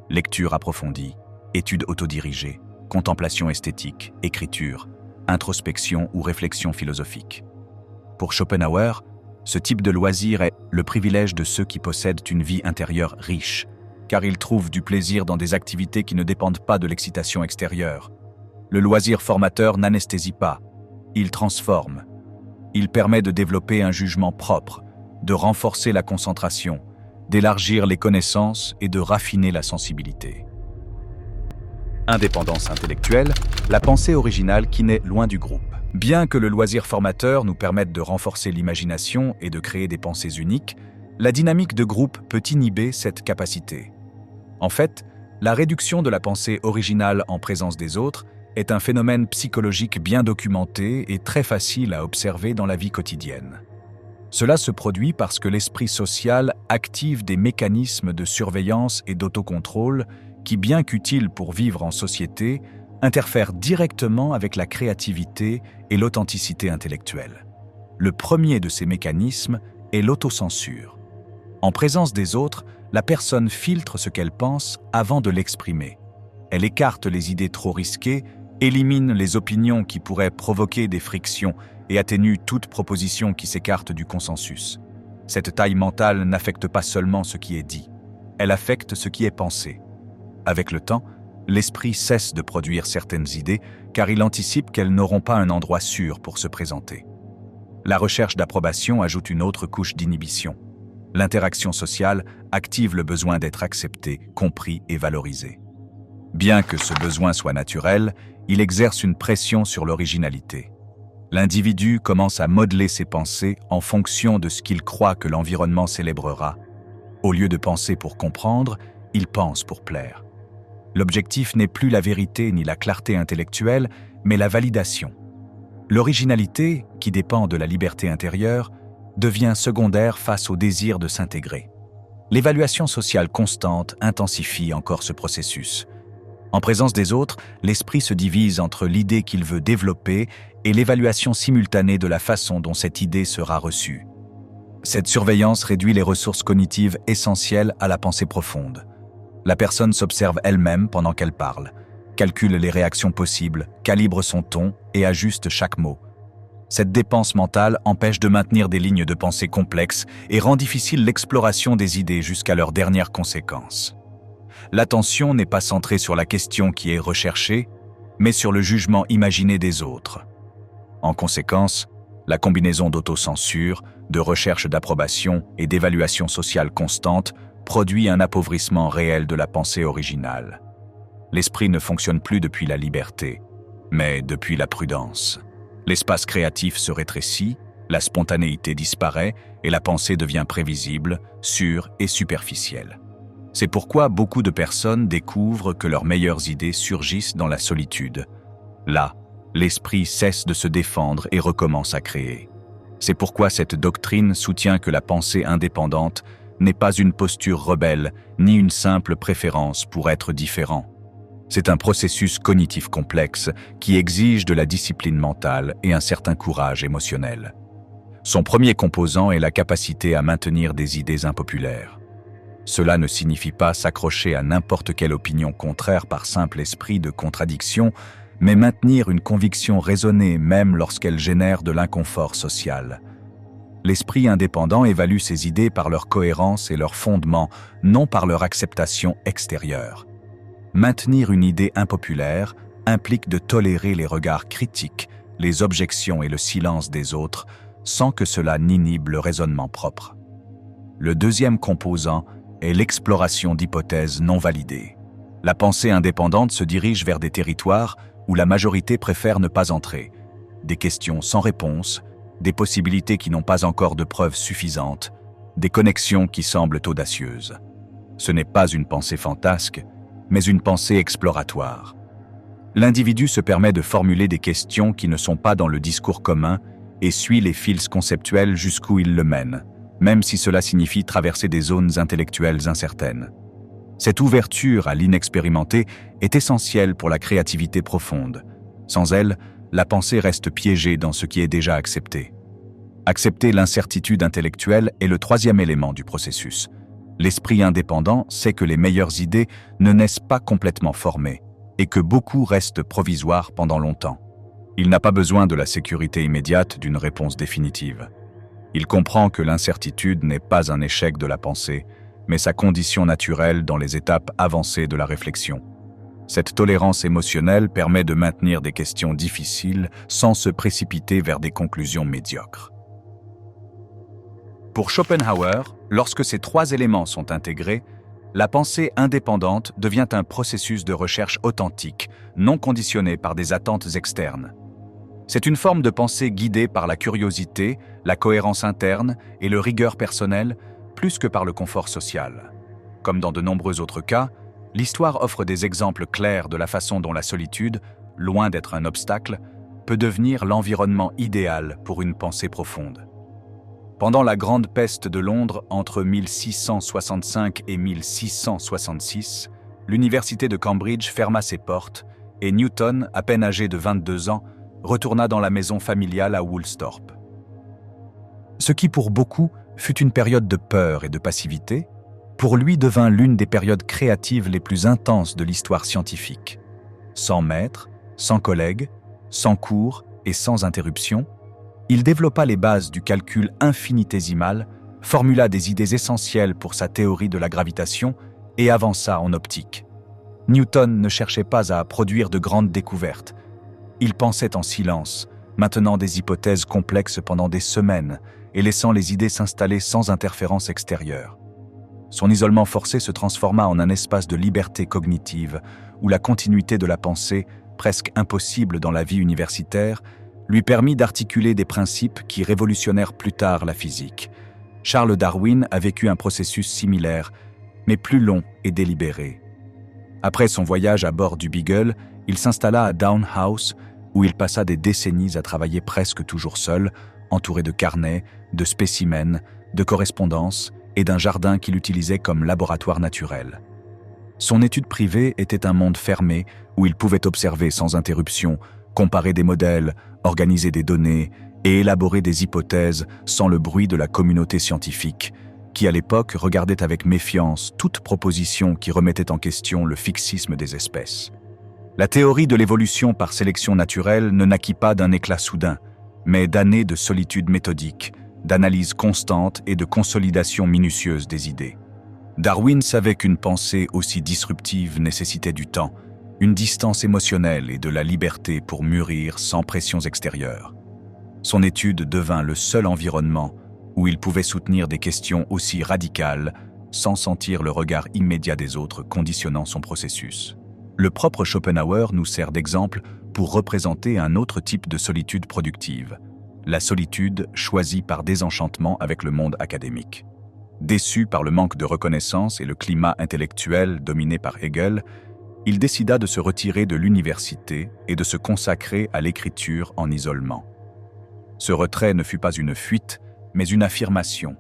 Lecture approfondie, études autodirigées, contemplation esthétique, écriture, introspection ou réflexion philosophique. Pour Schopenhauer, ce type de loisir est le privilège de ceux qui possèdent une vie intérieure riche, car ils trouvent du plaisir dans des activités qui ne dépendent pas de l'excitation extérieure. Le loisir formateur n'anesthésie pas, il transforme. Il permet de développer un jugement propre, de renforcer la concentration, d'élargir les connaissances et de raffiner la sensibilité. Indépendance intellectuelle, la pensée originale qui naît loin du groupe. Bien que le loisir formateur nous permette de renforcer l'imagination et de créer des pensées uniques, la dynamique de groupe peut inhiber cette capacité. En fait, la réduction de la pensée originale en présence des autres est un phénomène psychologique bien documenté et très facile à observer dans la vie quotidienne. Cela se produit parce que l'esprit social active des mécanismes de surveillance et d'autocontrôle qui, bien qu'utiles pour vivre en société, interfèrent directement avec la créativité et l'authenticité intellectuelle. Le premier de ces mécanismes est l'autocensure. En présence des autres, la personne filtre ce qu'elle pense avant de l'exprimer. Elle écarte les idées trop risquées, élimine les opinions qui pourraient provoquer des frictions et atténue toute proposition qui s'écarte du consensus. Cette taille mentale n'affecte pas seulement ce qui est dit, elle affecte ce qui est pensé. Avec le temps, l'esprit cesse de produire certaines idées car il anticipe qu'elles n'auront pas un endroit sûr pour se présenter. La recherche d'approbation ajoute une autre couche d'inhibition. L'interaction sociale active le besoin d'être accepté, compris et valorisé. Bien que ce besoin soit naturel, il exerce une pression sur l'originalité. L'individu commence à modeler ses pensées en fonction de ce qu'il croit que l'environnement célébrera. Au lieu de penser pour comprendre, il pense pour plaire. L'objectif n'est plus la vérité ni la clarté intellectuelle, mais la validation. L'originalité, qui dépend de la liberté intérieure, devient secondaire face au désir de s'intégrer. L'évaluation sociale constante intensifie encore ce processus. En présence des autres, l'esprit se divise entre l'idée qu'il veut développer et l'évaluation simultanée de la façon dont cette idée sera reçue. Cette surveillance réduit les ressources cognitives essentielles à la pensée profonde. La personne s'observe elle-même pendant qu'elle parle, calcule les réactions possibles, calibre son ton et ajuste chaque mot. Cette dépense mentale empêche de maintenir des lignes de pensée complexes et rend difficile l'exploration des idées jusqu'à leurs dernières conséquences. L'attention n'est pas centrée sur la question qui est recherchée, mais sur le jugement imaginé des autres. En conséquence, la combinaison d'autocensure, de recherche d'approbation et d'évaluation sociale constante produit un appauvrissement réel de la pensée originale. L'esprit ne fonctionne plus depuis la liberté, mais depuis la prudence. L'espace créatif se rétrécit, la spontanéité disparaît et la pensée devient prévisible, sûre et superficielle. C'est pourquoi beaucoup de personnes découvrent que leurs meilleures idées surgissent dans la solitude. Là, l'esprit cesse de se défendre et recommence à créer. C'est pourquoi cette doctrine soutient que la pensée indépendante n'est pas une posture rebelle, ni une simple préférence pour être différent. C'est un processus cognitif complexe qui exige de la discipline mentale et un certain courage émotionnel. Son premier composant est la capacité à maintenir des idées impopulaires. Cela ne signifie pas s'accrocher à n'importe quelle opinion contraire par simple esprit de contradiction, mais maintenir une conviction raisonnée même lorsqu'elle génère de l'inconfort social. L'esprit indépendant évalue ses idées par leur cohérence et leur fondement, non par leur acceptation extérieure. Maintenir une idée impopulaire implique de tolérer les regards critiques, les objections et le silence des autres, sans que cela n'inhibe le raisonnement propre. Le deuxième composant est l'exploration d'hypothèses non validées. La pensée indépendante se dirige vers des territoires où la majorité préfère ne pas entrer, des questions sans réponse, des possibilités qui n'ont pas encore de preuves suffisantes, des connexions qui semblent audacieuses. Ce n'est pas une pensée fantasque, mais une pensée exploratoire. L'individu se permet de formuler des questions qui ne sont pas dans le discours commun et suit les fils conceptuels jusqu'où ils le mènent, même si cela signifie traverser des zones intellectuelles incertaines. Cette ouverture à l'inexpérimenté est essentielle pour la créativité profonde. Sans elle, la pensée reste piégée dans ce qui est déjà accepté. Accepter l'incertitude intellectuelle est le troisième élément du processus. L'esprit indépendant sait que les meilleures idées ne naissent pas complètement formées et que beaucoup restent provisoires pendant longtemps. Il n'a pas besoin de la sécurité immédiate d'une réponse définitive. Il comprend que l'incertitude n'est pas un échec de la pensée, mais sa condition naturelle dans les étapes avancées de la réflexion. Cette tolérance émotionnelle permet de maintenir des questions difficiles sans se précipiter vers des conclusions médiocres. Pour Schopenhauer, lorsque ces trois éléments sont intégrés, la pensée indépendante devient un processus de recherche authentique, non conditionné par des attentes externes. C'est une forme de pensée guidée par la curiosité, la cohérence interne et le rigueur personnel, plus que par le confort social. Comme dans de nombreux autres cas, l'histoire offre des exemples clairs de la façon dont la solitude, loin d'être un obstacle, peut devenir l'environnement idéal pour une pensée profonde. Pendant la Grande Peste de Londres, entre 1665 et 1666, l'université de Cambridge ferma ses portes et Newton, à peine âgé de 22 ans, retourna dans la maison familiale à Woolsthorpe. Ce qui pour beaucoup fut une période de peur et de passivité, pour lui devint l'une des périodes créatives les plus intenses de l'histoire scientifique. Sans maître, sans collègues, sans cours et sans interruption, il développa les bases du calcul infinitésimal, formula des idées essentielles pour sa théorie de la gravitation et avança en optique. Newton ne cherchait pas à produire de grandes découvertes. Il pensait en silence, maintenant des hypothèses complexes pendant des semaines et laissant les idées s'installer sans interférence extérieure. Son isolement forcé se transforma en un espace de liberté cognitive où la continuité de la pensée, presque impossible dans la vie universitaire, lui permit d'articuler des principes qui révolutionnèrent plus tard la physique. Charles Darwin a vécu un processus similaire, mais plus long et délibéré. Après son voyage à bord du Beagle, il s'installa à Down House, où il passa des décennies à travailler presque toujours seul, entouré de carnets, de spécimens, de correspondances et d'un jardin qu'il utilisait comme laboratoire naturel. Son étude privée était un monde fermé où il pouvait observer sans interruption, comparer des modèles, organiser des données et élaborer des hypothèses sans le bruit de la communauté scientifique, qui à l'époque regardait avec méfiance toute proposition qui remettait en question le fixisme des espèces. La théorie de l'évolution par sélection naturelle ne naquit pas d'un éclat soudain, mais d'années de solitude méthodique, d'analyse constante et de consolidation minutieuse des idées. Darwin savait qu'une pensée aussi disruptive nécessitait du temps, une distance émotionnelle et de la liberté pour mûrir sans pressions extérieures. Son étude devint le seul environnement où il pouvait soutenir des questions aussi radicales sans sentir le regard immédiat des autres conditionnant son processus. Le propre Schopenhauer nous sert d'exemple pour représenter un autre type de solitude productive, la solitude choisie par désenchantement avec le monde académique. Déçu par le manque de reconnaissance et le climat intellectuel dominé par Hegel, il décida de se retirer de l'université et de se consacrer à l'écriture en isolement. Ce retrait ne fut pas une fuite, mais une affirmation.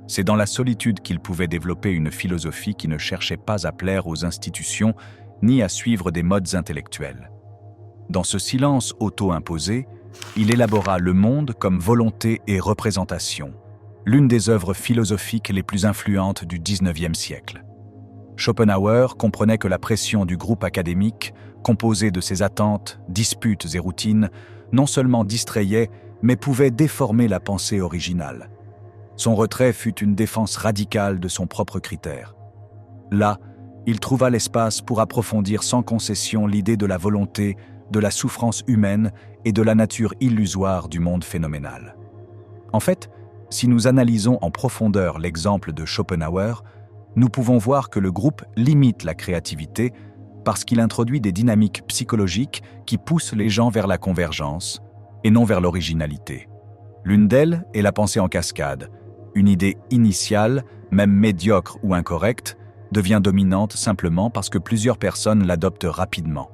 C'est dans la solitude qu'il pouvait développer une philosophie qui ne cherchait pas à plaire aux institutions ni à suivre des modes intellectuels. Dans ce silence auto-imposé, il élabora le monde comme volonté et représentation, l'une des œuvres philosophiques les plus influentes du XIXe siècle. Schopenhauer comprenait que la pression du groupe académique, composé de ses attentes, disputes et routines, non seulement distrayait, mais pouvait déformer la pensée originale. Son retrait fut une défense radicale de son propre critère. Là, il trouva l'espace pour approfondir sans concession l'idée de la volonté, de la souffrance humaine et de la nature illusoire du monde phénoménal. En fait, si nous analysons en profondeur l'exemple de Schopenhauer, nous pouvons voir que le groupe limite la créativité parce qu'il introduit des dynamiques psychologiques qui poussent les gens vers la convergence et non vers l'originalité. L'une d'elles est la pensée en cascade. Une idée initiale, même médiocre ou incorrecte, devient dominante simplement parce que plusieurs personnes l'adoptent rapidement.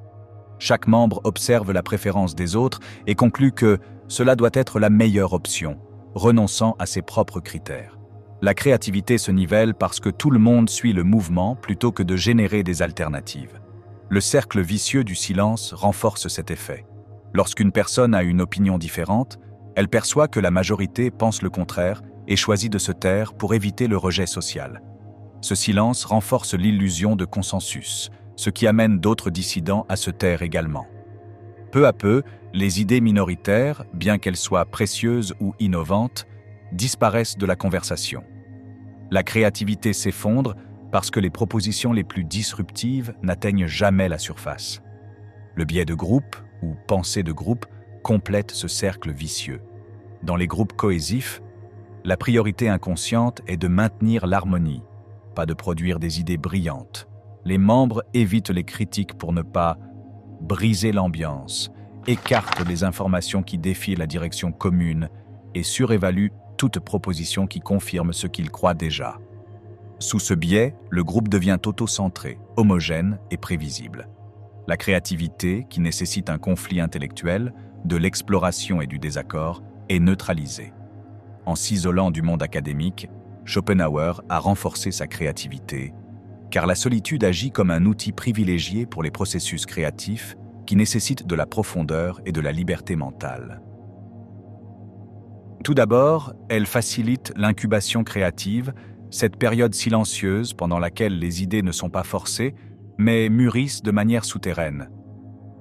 Chaque membre observe la préférence des autres et conclut que cela doit être la meilleure option, renonçant à ses propres critères. La créativité se nivelle parce que tout le monde suit le mouvement plutôt que de générer des alternatives. Le cercle vicieux du silence renforce cet effet. Lorsqu'une personne a une opinion différente, elle perçoit que la majorité pense le contraire et choisit de se taire pour éviter le rejet social. Ce silence renforce l'illusion de consensus, ce qui amène d'autres dissidents à se taire également. Peu à peu, les idées minoritaires, bien qu'elles soient précieuses ou innovantes, disparaissent de la conversation. La créativité s'effondre parce que les propositions les plus disruptives n'atteignent jamais la surface. Le biais de groupe, ou pensée de groupe, complète ce cercle vicieux. Dans les groupes cohésifs, la priorité inconsciente est de maintenir l'harmonie, pas de produire des idées brillantes. Les membres évitent les critiques pour ne pas briser l'ambiance, écartent les informations qui défient la direction commune et surévaluent toute proposition qui confirme ce qu'ils croient déjà. Sous ce biais, le groupe devient auto-centré, homogène et prévisible. La créativité, qui nécessite un conflit intellectuel, de l'exploration et du désaccord, est neutralisée. En s'isolant du monde académique, Schopenhauer a renforcé sa créativité, car la solitude agit comme un outil privilégié pour les processus créatifs qui nécessitent de la profondeur et de la liberté mentale. Tout d'abord, elle facilite l'incubation créative, cette période silencieuse pendant laquelle les idées ne sont pas forcées, mais mûrissent de manière souterraine.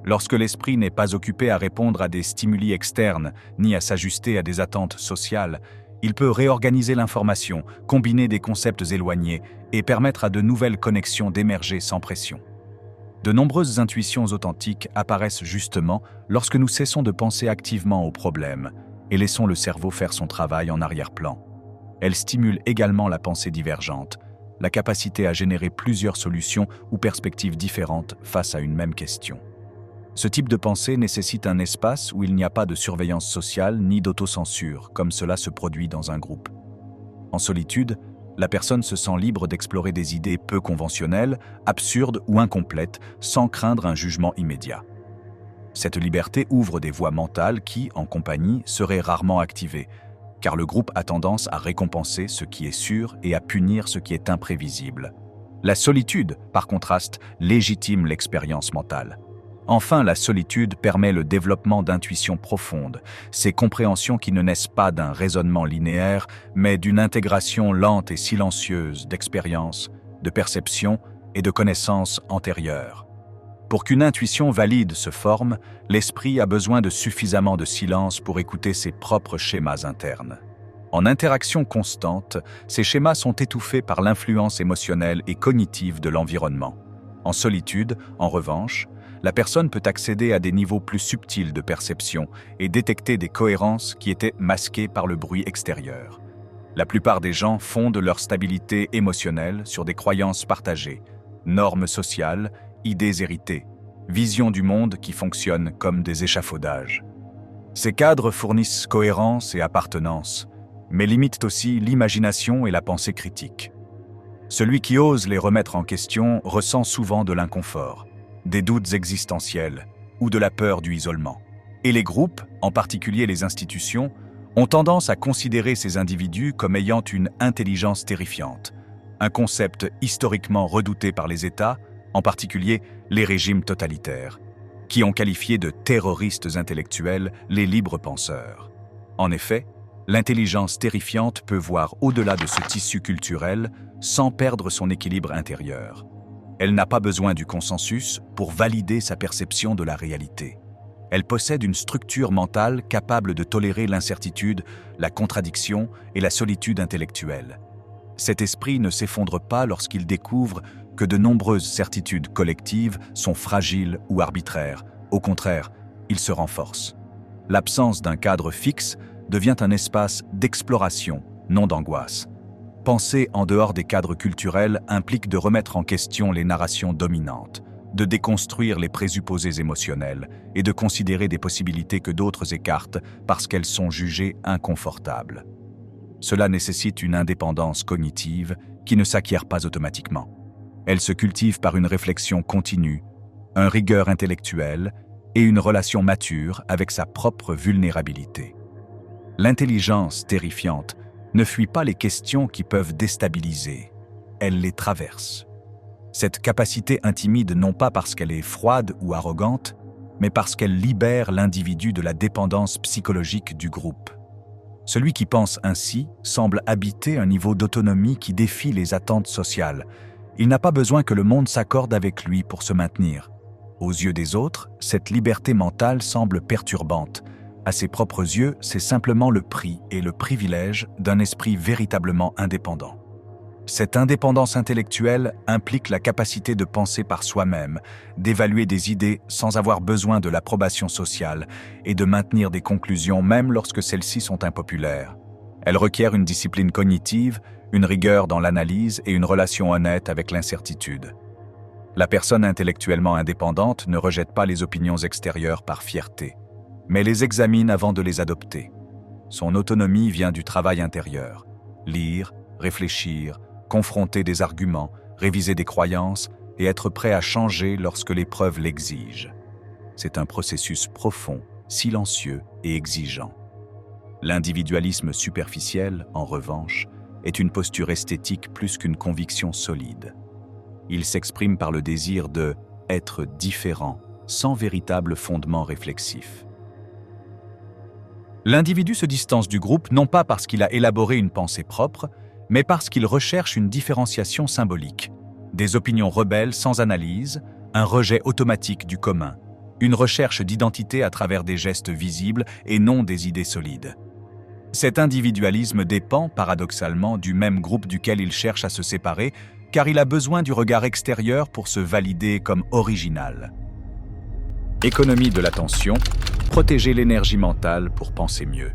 Lorsque l'esprit n'est pas occupé à répondre à des stimuli externes, ni à s'ajuster à des attentes sociales, il peut réorganiser l'information, combiner des concepts éloignés et permettre à de nouvelles connexions d'émerger sans pression. De nombreuses intuitions authentiques apparaissent justement lorsque nous cessons de penser activement aux problèmes et laissons le cerveau faire son travail en arrière-plan. Elles stimulent également la pensée divergente, la capacité à générer plusieurs solutions ou perspectives différentes face à une même question. Ce type de pensée nécessite un espace où il n'y a pas de surveillance sociale ni d'autocensure, comme cela se produit dans un groupe. En solitude, la personne se sent libre d'explorer des idées peu conventionnelles, absurdes ou incomplètes, sans craindre un jugement immédiat. Cette liberté ouvre des voies mentales qui, en compagnie, seraient rarement activées, car le groupe a tendance à récompenser ce qui est sûr et à punir ce qui est imprévisible. La solitude, par contraste, légitime l'expérience mentale. Enfin, la solitude permet le développement d'intuitions profondes, ces compréhensions qui ne naissent pas d'un raisonnement linéaire, mais d'une intégration lente et silencieuse d'expériences, de perceptions et de connaissances antérieures. Pour qu'une intuition valide se forme, l'esprit a besoin de suffisamment de silence pour écouter ses propres schémas internes. En interaction constante, ces schémas sont étouffés par l'influence émotionnelle et cognitive de l'environnement. En solitude, en revanche, la personne peut accéder à des niveaux plus subtils de perception et détecter des cohérences qui étaient masquées par le bruit extérieur. La plupart des gens fondent leur stabilité émotionnelle sur des croyances partagées, normes sociales, idées héritées, visions du monde qui fonctionnent comme des échafaudages. Ces cadres fournissent cohérence et appartenance, mais limitent aussi l'imagination et la pensée critique. Celui qui ose les remettre en question ressent souvent de l'inconfort, des doutes existentiels ou de la peur du isolement. Et les groupes, en particulier les institutions, ont tendance à considérer ces individus comme ayant une intelligence terrifiante, un concept historiquement redouté par les États, en particulier les régimes totalitaires, qui ont qualifié de terroristes intellectuels les libres penseurs. En effet, l'intelligence terrifiante peut voir au-delà de ce tissu culturel sans perdre son équilibre intérieur. Elle n'a pas besoin du consensus pour valider sa perception de la réalité. Elle possède une structure mentale capable de tolérer l'incertitude, la contradiction et la solitude intellectuelle. Cet esprit ne s'effondre pas lorsqu'il découvre que de nombreuses certitudes collectives sont fragiles ou arbitraires. Au contraire, il se renforce. L'absence d'un cadre fixe devient un espace d'exploration, non d'angoisse. Penser en dehors des cadres culturels implique de remettre en question les narrations dominantes, de déconstruire les présupposés émotionnels et de considérer des possibilités que d'autres écartent parce qu'elles sont jugées inconfortables. Cela nécessite une indépendance cognitive qui ne s'acquiert pas automatiquement. Elle se cultive par une réflexion continue, une rigueur intellectuelle et une relation mature avec sa propre vulnérabilité. L'intelligence terrifiante ne fuit pas les questions qui peuvent déstabiliser, elle les traverse. Cette capacité intimide non pas parce qu'elle est froide ou arrogante, mais parce qu'elle libère l'individu de la dépendance psychologique du groupe. Celui qui pense ainsi semble habiter un niveau d'autonomie qui défie les attentes sociales. Il n'a pas besoin que le monde s'accorde avec lui pour se maintenir. Aux yeux des autres, cette liberté mentale semble perturbante. À ses propres yeux, c'est simplement le prix et le privilège d'un esprit véritablement indépendant. Cette indépendance intellectuelle implique la capacité de penser par soi-même, d'évaluer des idées sans avoir besoin de l'approbation sociale et de maintenir des conclusions même lorsque celles-ci sont impopulaires. Elle requiert une discipline cognitive, une rigueur dans l'analyse et une relation honnête avec l'incertitude. La personne intellectuellement indépendante ne rejette pas les opinions extérieures par fierté, mais les examine avant de les adopter. Son autonomie vient du travail intérieur. Lire, réfléchir, confronter des arguments, réviser des croyances et être prêt à changer lorsque l'épreuve l'exige. C'est un processus profond, silencieux et exigeant. L'individualisme superficiel, en revanche, est une posture esthétique plus qu'une conviction solide. Il s'exprime par le désir de « être différent » sans véritable fondement réflexif. L'individu se distance du groupe non pas parce qu'il a élaboré une pensée propre, mais parce qu'il recherche une différenciation symbolique, des opinions rebelles sans analyse, un rejet automatique du commun, une recherche d'identité à travers des gestes visibles et non des idées solides. Cet individualisme dépend, paradoxalement, du même groupe duquel il cherche à se séparer, car il a besoin du regard extérieur pour se valider comme original. Économie de l'attention, protéger l'énergie mentale pour penser mieux.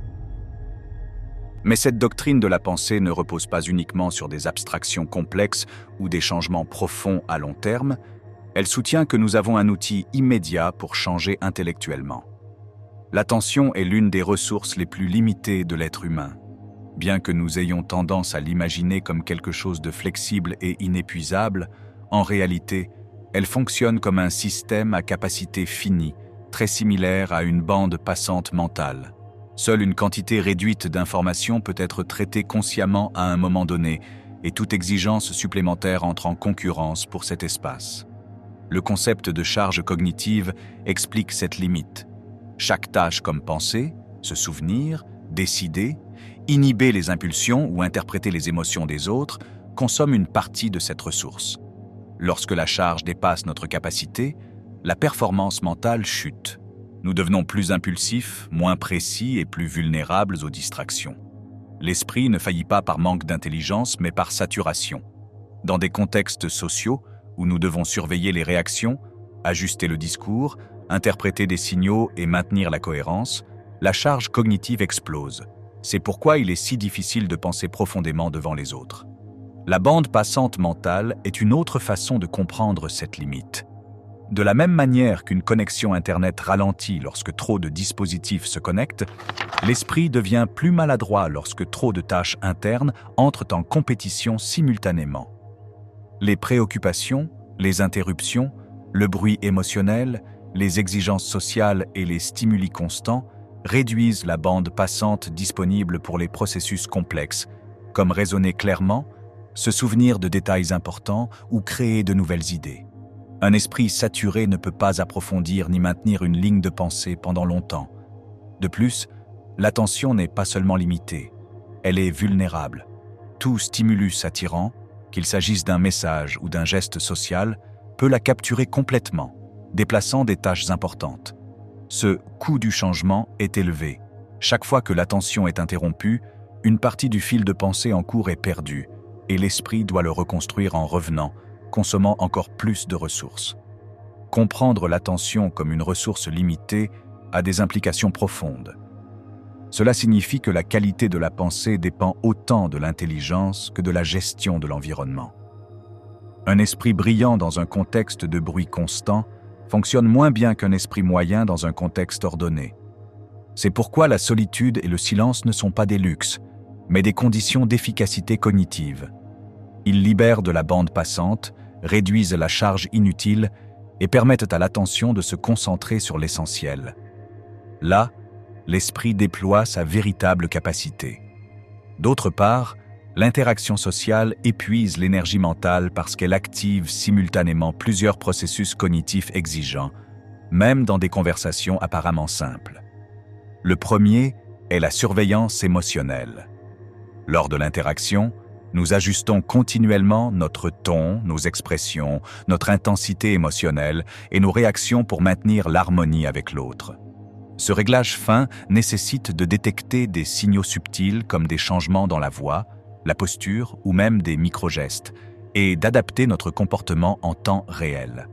Mais cette doctrine de la pensée ne repose pas uniquement sur des abstractions complexes ou des changements profonds à long terme, elle soutient que nous avons un outil immédiat pour changer intellectuellement. L'attention est l'une des ressources les plus limitées de l'être humain. Bien que nous ayons tendance à l'imaginer comme quelque chose de flexible et inépuisable, en réalité, elle fonctionne comme un système à capacité finie, très similaire à une bande passante mentale. Seule une quantité réduite d'informations peut être traitée consciemment à un moment donné, et toute exigence supplémentaire entre en concurrence pour cet espace. Le concept de charge cognitive explique cette limite. Chaque tâche comme penser, se souvenir, décider, inhiber les impulsions ou interpréter les émotions des autres consomme une partie de cette ressource. Lorsque la charge dépasse notre capacité, la performance mentale chute. Nous devenons plus impulsifs, moins précis et plus vulnérables aux distractions. L'esprit ne faillit pas par manque d'intelligence, mais par saturation. Dans des contextes sociaux où nous devons surveiller les réactions, ajuster le discours, interpréter des signaux et maintenir la cohérence, la charge cognitive explose. C'est pourquoi il est si difficile de penser profondément devant les autres. La bande passante mentale est une autre façon de comprendre cette limite. De la même manière qu'une connexion Internet ralentit lorsque trop de dispositifs se connectent, l'esprit devient plus maladroit lorsque trop de tâches internes entrent en compétition simultanément. Les préoccupations, les interruptions, le bruit émotionnel, les exigences sociales et les stimuli constants réduisent la bande passante disponible pour les processus complexes, comme raisonner clairement, se souvenir de détails importants ou créer de nouvelles idées. Un esprit saturé ne peut pas approfondir ni maintenir une ligne de pensée pendant longtemps. De plus, l'attention n'est pas seulement limitée, elle est vulnérable. Tout stimulus attirant, qu'il s'agisse d'un message ou d'un geste social, peut la capturer complètement, déplaçant des tâches importantes. Ce coût du changement est élevé. Chaque fois que l'attention est interrompue, une partie du fil de pensée en cours est perdue, et l'esprit doit le reconstruire en revenant, consommant encore plus de ressources. Comprendre l'attention comme une ressource limitée a des implications profondes. Cela signifie que la qualité de la pensée dépend autant de l'intelligence que de la gestion de l'environnement. Un esprit brillant dans un contexte de bruit constant fonctionne moins bien qu'un esprit moyen dans un contexte ordonné. C'est pourquoi la solitude et le silence ne sont pas des luxes, mais des conditions d'efficacité cognitive. Ils libèrent de la bande passante, réduisent la charge inutile et permettent à l'attention de se concentrer sur l'essentiel. Là, l'esprit déploie sa véritable capacité. D'autre part, l'interaction sociale épuise l'énergie mentale parce qu'elle active simultanément plusieurs processus cognitifs exigeants, même dans des conversations apparemment simples. Le premier est la surveillance émotionnelle. Lors de l'interaction, nous ajustons continuellement notre ton, nos expressions, notre intensité émotionnelle et nos réactions pour maintenir l'harmonie avec l'autre. Ce réglage fin nécessite de détecter des signaux subtils comme des changements dans la voix, la posture ou même des micro-gestes, et d'adapter notre comportement en temps réel.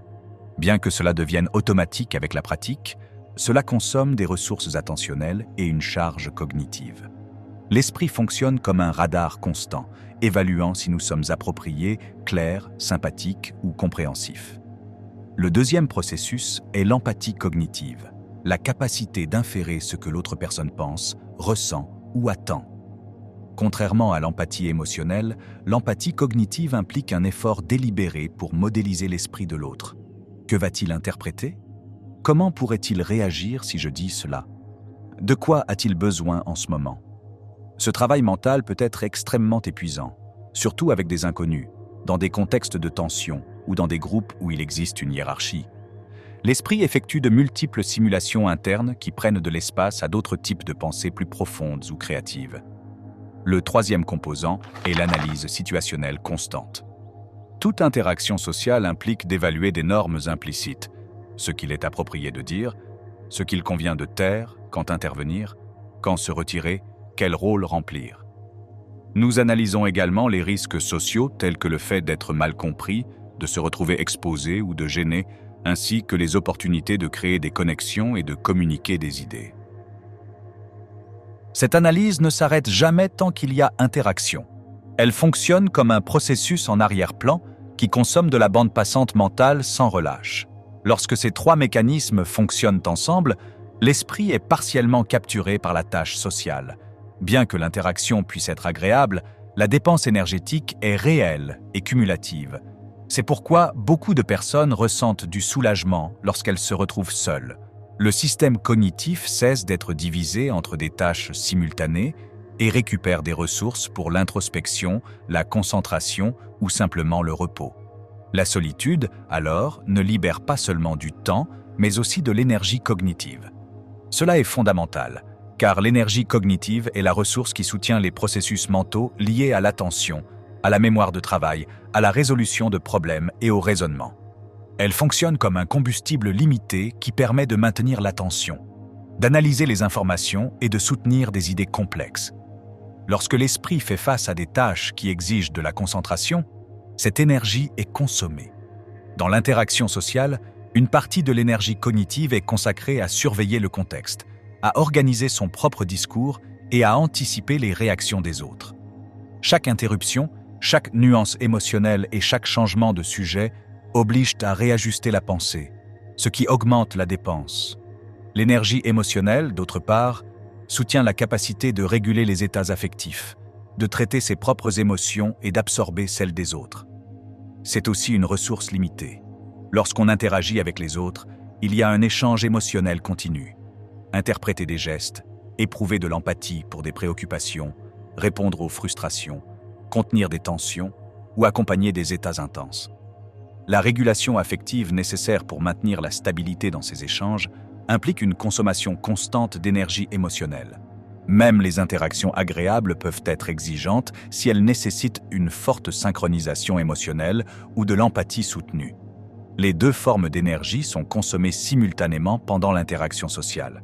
Bien que cela devienne automatique avec la pratique, cela consomme des ressources attentionnelles et une charge cognitive. L'esprit fonctionne comme un radar constant, évaluant si nous sommes appropriés, clairs, sympathiques ou compréhensifs. Le deuxième processus est l'empathie cognitive, la capacité d'inférer ce que l'autre personne pense, ressent ou attend. Contrairement à l'empathie émotionnelle, l'empathie cognitive implique un effort délibéré pour modéliser l'esprit de l'autre. Que va-t-il interpréter? Comment pourrait-il réagir si je dis cela? De quoi a-t-il besoin en ce moment? Ce travail mental peut être extrêmement épuisant, surtout avec des inconnus, dans des contextes de tension ou dans des groupes où il existe une hiérarchie. L'esprit effectue de multiples simulations internes qui prennent de l'espace à d'autres types de pensées plus profondes ou créatives. Le troisième composant est l'analyse situationnelle constante. Toute interaction sociale implique d'évaluer des normes implicites, ce qu'il est approprié de dire, ce qu'il convient de taire, quand intervenir, quand se retirer, quel rôle remplir. Nous analysons également les risques sociaux tels que le fait d'être mal compris, de se retrouver exposé ou de gêner, ainsi que les opportunités de créer des connexions et de communiquer des idées. Cette analyse ne s'arrête jamais tant qu'il y a interaction. Elle fonctionne comme un processus en arrière-plan qui consomme de la bande passante mentale sans relâche. Lorsque ces trois mécanismes fonctionnent ensemble, l'esprit est partiellement capturé par la tâche sociale. Bien que l'interaction puisse être agréable, la dépense énergétique est réelle et cumulative. C'est pourquoi beaucoup de personnes ressentent du soulagement lorsqu'elles se retrouvent seules. Le système cognitif cesse d'être divisé entre des tâches simultanées et récupère des ressources pour l'introspection, la concentration ou simplement le repos. La solitude, alors, ne libère pas seulement du temps, mais aussi de l'énergie cognitive. Cela est fondamental, car l'énergie cognitive est la ressource qui soutient les processus mentaux liés à l'attention, à la mémoire de travail, à la résolution de problèmes et au raisonnement. Elle fonctionne comme un combustible limité qui permet de maintenir l'attention, d'analyser les informations et de soutenir des idées complexes. Lorsque l'esprit fait face à des tâches qui exigent de la concentration, cette énergie est consommée. Dans l'interaction sociale, une partie de l'énergie cognitive est consacrée à surveiller le contexte, à organiser son propre discours et à anticiper les réactions des autres. Chaque interruption, chaque nuance émotionnelle et chaque changement de sujet obligent à réajuster la pensée, ce qui augmente la dépense. L'énergie émotionnelle, d'autre part, soutient la capacité de réguler les états affectifs, de traiter ses propres émotions et d'absorber celles des autres. C'est aussi une ressource limitée. Lorsqu'on interagit avec les autres, il y a un échange émotionnel continu. Interpréter des gestes, éprouver de l'empathie pour des préoccupations, répondre aux frustrations, contenir des tensions ou accompagner des états intenses. La régulation affective nécessaire pour maintenir la stabilité dans ces échanges implique une consommation constante d'énergie émotionnelle. Même les interactions agréables peuvent être exigeantes si elles nécessitent une forte synchronisation émotionnelle ou de l'empathie soutenue. Les deux formes d'énergie sont consommées simultanément pendant l'interaction sociale.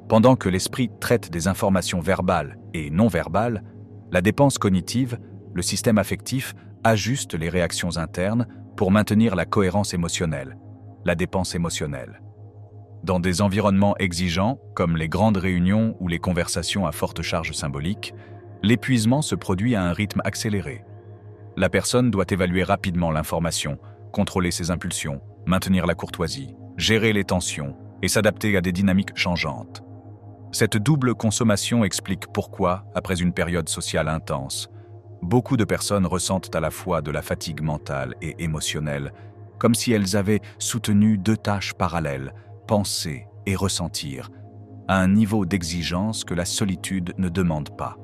Pendant que l'esprit traite des informations verbales et non verbales, la dépense cognitive, le système affectif, ajuste les réactions internes pour maintenir la cohérence émotionnelle, la dépense émotionnelle. Dans des environnements exigeants, comme les grandes réunions ou les conversations à forte charge symbolique, l'épuisement se produit à un rythme accéléré. La personne doit évaluer rapidement l'information, contrôler ses impulsions, maintenir la courtoisie, gérer les tensions et s'adapter à des dynamiques changeantes. Cette double consommation explique pourquoi, après une période sociale intense, beaucoup de personnes ressentent à la fois de la fatigue mentale et émotionnelle, comme si elles avaient soutenu deux tâches parallèles, penser et ressentir, à un niveau d'exigence que la solitude ne demande pas.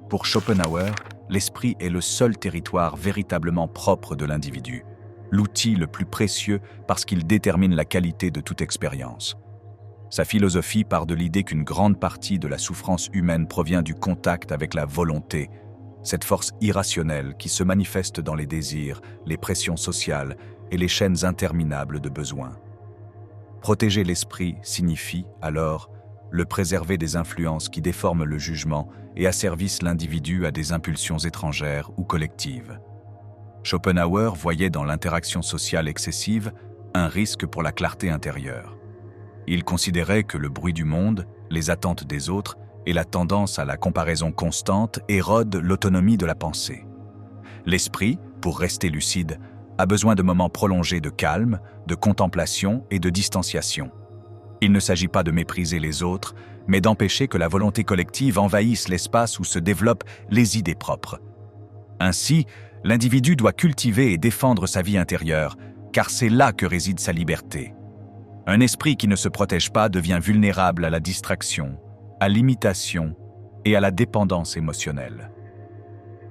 Pour Schopenhauer, l'esprit est le seul territoire véritablement propre de l'individu. l'outil le plus précieux parce qu'il détermine la qualité de toute expérience. Sa philosophie part de l'idée qu'une grande partie de la souffrance humaine provient du contact avec la volonté, cette force irrationnelle qui se manifeste dans les désirs, les pressions sociales et les chaînes interminables de besoins. Protéger l'esprit signifie, alors, le préserver des influences qui déforment le jugement et asservissent l'individu à des impulsions étrangères ou collectives. Schopenhauer voyait dans l'interaction sociale excessive un risque pour la clarté intérieure. Il considérait que le bruit du monde, les attentes des autres et la tendance à la comparaison constante érodent l'autonomie de la pensée. L'esprit, pour rester lucide, a besoin de moments prolongés de calme, de contemplation et de distanciation. Il ne s'agit pas de mépriser les autres, mais d'empêcher que la volonté collective envahisse l'espace où se développent les idées propres. Ainsi, l'individu doit cultiver et défendre sa vie intérieure, car c'est là que réside sa liberté. Un esprit qui ne se protège pas devient vulnérable à la distraction, à l'imitation et à la dépendance émotionnelle.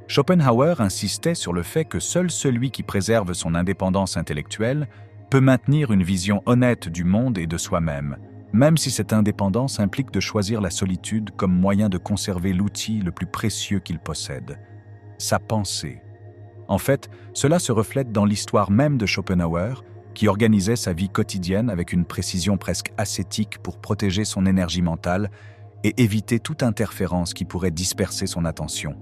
Schopenhauer insistait sur le fait que seul celui qui préserve son indépendance intellectuelle peut maintenir une vision honnête du monde et de soi-même, même si cette indépendance implique de choisir la solitude comme moyen de conserver l'outil le plus précieux qu'il possède, sa pensée. En fait, cela se reflète dans l'histoire même de Schopenhauer, qui organisait sa vie quotidienne avec une précision presque ascétique pour protéger son énergie mentale et éviter toute interférence qui pourrait disperser son attention.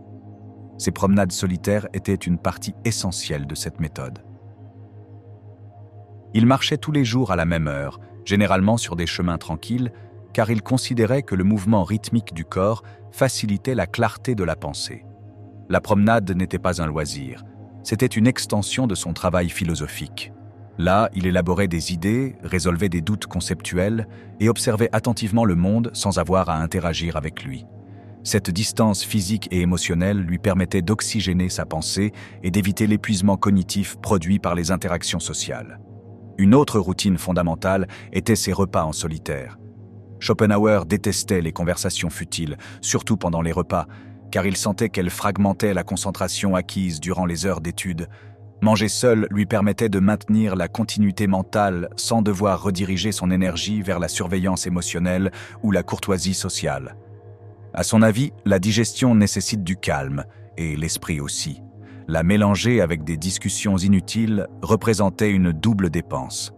Ces promenades solitaires étaient une partie essentielle de cette méthode. Il marchait tous les jours à la même heure, généralement sur des chemins tranquilles, car il considérait que le mouvement rythmique du corps facilitait la clarté de la pensée. La promenade n'était pas un loisir, c'était une extension de son travail philosophique. Là, il élaborait des idées, résolvait des doutes conceptuels et observait attentivement le monde sans avoir à interagir avec lui. Cette distance physique et émotionnelle lui permettait d'oxygéner sa pensée et d'éviter l'épuisement cognitif produit par les interactions sociales. Une autre routine fondamentale était ses repas en solitaire. Schopenhauer détestait les conversations futiles, surtout pendant les repas, car il sentait qu'elles fragmentaient la concentration acquise durant les heures d'études. Manger seul lui permettait de maintenir la continuité mentale sans devoir rediriger son énergie vers la surveillance émotionnelle ou la courtoisie sociale. À son avis, la digestion nécessite du calme, et l'esprit aussi. La mélanger avec des discussions inutiles représentait une double dépense.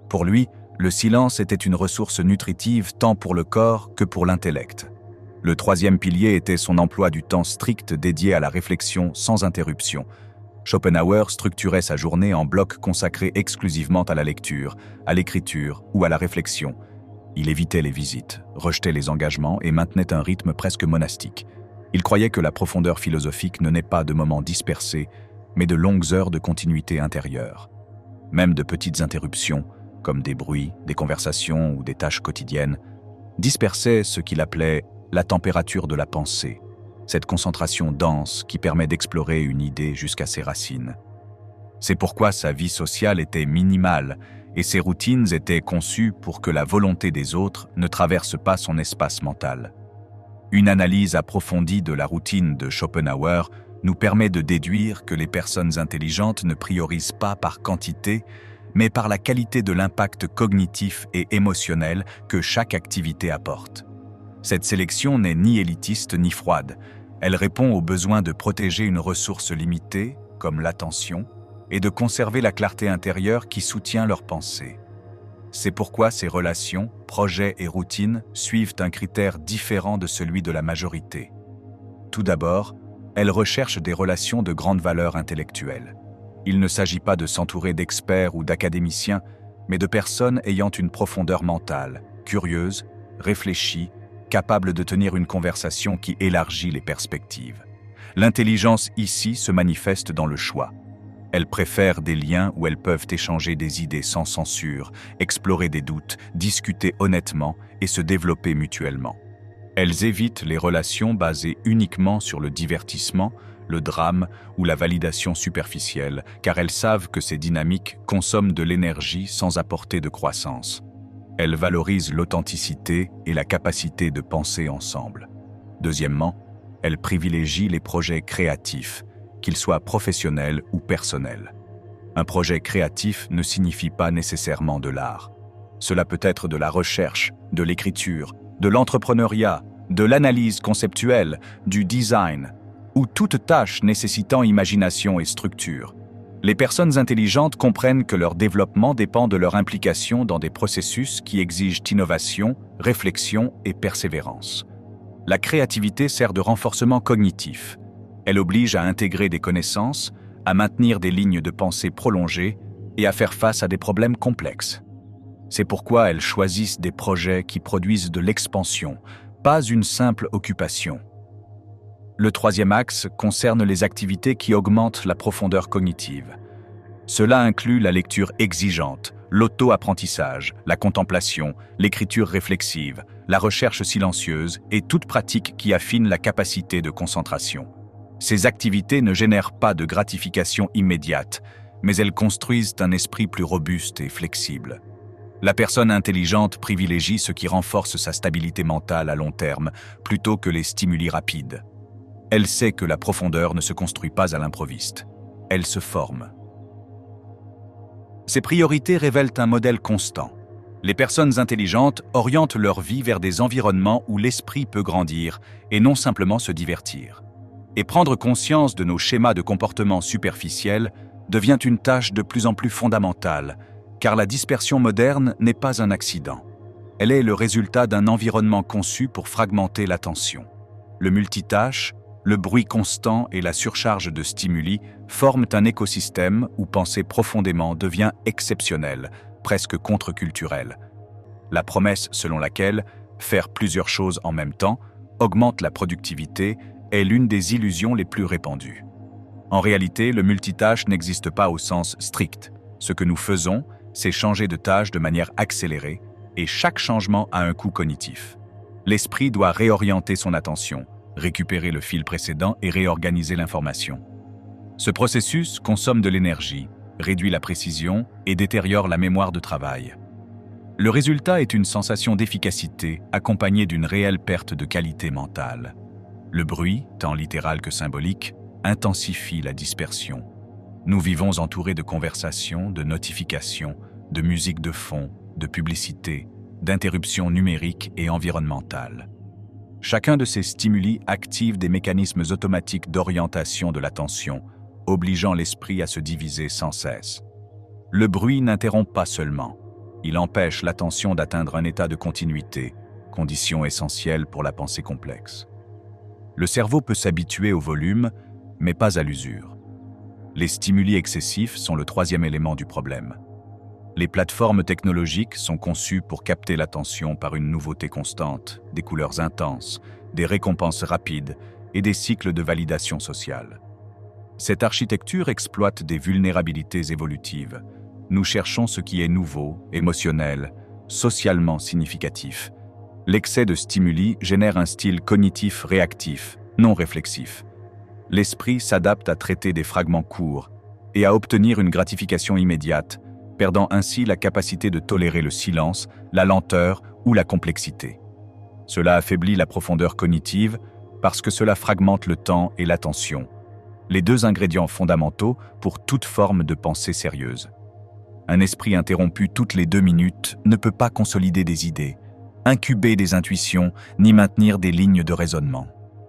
Pour lui, le silence était une ressource nutritive tant pour le corps que pour l'intellect. Le troisième pilier était son emploi du temps strict dédié à la réflexion sans interruption. Schopenhauer structurait sa journée en blocs consacrés exclusivement à la lecture, à l'écriture ou à la réflexion. Il évitait les visites, rejetait les engagements et maintenait un rythme presque monastique. Il croyait que la profondeur philosophique ne naît pas de moments dispersés, mais de longues heures de continuité intérieure. Même de petites interruptions, comme des bruits, des conversations ou des tâches quotidiennes, dispersaient ce qu'il appelait la température de la pensée, cette concentration dense qui permet d'explorer une idée jusqu'à ses racines. C'est pourquoi sa vie sociale était minimale et ses routines étaient conçues pour que la volonté des autres ne traverse pas son espace mental. Une analyse approfondie de la routine de Schopenhauer nous permet de déduire que les personnes intelligentes ne priorisent pas par quantité, mais par la qualité de l'impact cognitif et émotionnel que chaque activité apporte. Cette sélection n'est ni élitiste ni froide. Elle répond au besoin de protéger une ressource limitée, comme l'attention, et de conserver la clarté intérieure qui soutient leurs pensées. C'est pourquoi ces relations, projets et routines suivent un critère différent de celui de la majorité. Tout d'abord, elles recherchent des relations de grande valeur intellectuelle. Il ne s'agit pas de s'entourer d'experts ou d'académiciens, mais de personnes ayant une profondeur mentale, curieuse, réfléchie, capable de tenir une conversation qui élargit les perspectives. L'intelligence ici se manifeste dans le choix. Elles préfèrent des liens où elles peuvent échanger des idées sans censure, explorer des doutes, discuter honnêtement et se développer mutuellement. Elles évitent les relations basées uniquement sur le divertissement, le drame ou la validation superficielle, car elles savent que ces dynamiques consomment de l'énergie sans apporter de croissance. Elles valorisent l'authenticité et la capacité de penser ensemble. Deuxièmement, elles privilégient les projets créatifs, qu'ils soient professionnels ou personnels. Un projet créatif ne signifie pas nécessairement de l'art. Cela peut être de la recherche, de l'écriture, de l'entrepreneuriat, de l'analyse conceptuelle, du design, ou toute tâche nécessitant imagination et structure. Les personnes intelligentes comprennent que leur développement dépend de leur implication dans des processus qui exigent innovation, réflexion et persévérance. La créativité sert de renforcement cognitif. Elle oblige à intégrer des connaissances, à maintenir des lignes de pensée prolongées et à faire face à des problèmes complexes. C'est pourquoi elles choisissent des projets qui produisent de l'expansion, pas une simple occupation. Le troisième axe concerne les activités qui augmentent la profondeur cognitive. Cela inclut la lecture exigeante, l'auto-apprentissage, la contemplation, l'écriture réflexive, la recherche silencieuse et toute pratique qui affine la capacité de concentration. Ces activités ne génèrent pas de gratification immédiate, mais elles construisent un esprit plus robuste et flexible. La personne intelligente privilégie ce qui renforce sa stabilité mentale à long terme, plutôt que les stimuli rapides. Elle sait que la profondeur ne se construit pas à l'improviste. Elle se forme. Ces priorités révèlent un modèle constant. Les personnes intelligentes orientent leur vie vers des environnements où l'esprit peut grandir et non simplement se divertir. Et prendre conscience de nos schémas de comportement superficiels devient une tâche de plus en plus fondamentale, car la dispersion moderne n'est pas un accident. Elle est le résultat d'un environnement conçu pour fragmenter l'attention. Le multitâche, le bruit constant et la surcharge de stimuli forment un écosystème où penser profondément devient exceptionnel, presque contre-culturel. La promesse selon laquelle faire plusieurs choses en même temps augmente la productivité est l'une des illusions les plus répandues. En réalité, le multitâche n'existe pas au sens strict. Ce que nous faisons, c'est changer de tâche de manière accélérée, et chaque changement a un coût cognitif. L'esprit doit réorienter son attention, récupérer le fil précédent et réorganiser l'information. Ce processus consomme de l'énergie, réduit la précision et détériore la mémoire de travail. Le résultat est une sensation d'efficacité accompagnée d'une réelle perte de qualité mentale. Le bruit, tant littéral que symbolique, intensifie la dispersion. Nous vivons entourés de conversations, de notifications, de musique de fond, de publicités, d'interruptions numériques et environnementales. Chacun de ces stimuli active des mécanismes automatiques d'orientation de l'attention, obligeant l'esprit à se diviser sans cesse. Le bruit n'interrompt pas seulement, il empêche l'attention d'atteindre un état de continuité, condition essentielle pour la pensée complexe. Le cerveau peut s'habituer au volume, mais pas à l'usure. Les stimuli excessifs sont le troisième élément du problème. Les plateformes technologiques sont conçues pour capter l'attention par une nouveauté constante, des couleurs intenses, des récompenses rapides et des cycles de validation sociale. Cette architecture exploite des vulnérabilités évolutives. Nous cherchons ce qui est nouveau, émotionnel, socialement significatif. L'excès de stimuli génère un style cognitif réactif, non réflexif. L'esprit s'adapte à traiter des fragments courts et à obtenir une gratification immédiate, perdant ainsi la capacité de tolérer le silence, la lenteur ou la complexité. Cela affaiblit la profondeur cognitive parce que cela fragmente le temps et l'attention, les deux ingrédients fondamentaux pour toute forme de pensée sérieuse. Un esprit interrompu toutes les 2 minutes ne peut pas consolider des idées, incuber des intuitions, ni maintenir des lignes de raisonnement.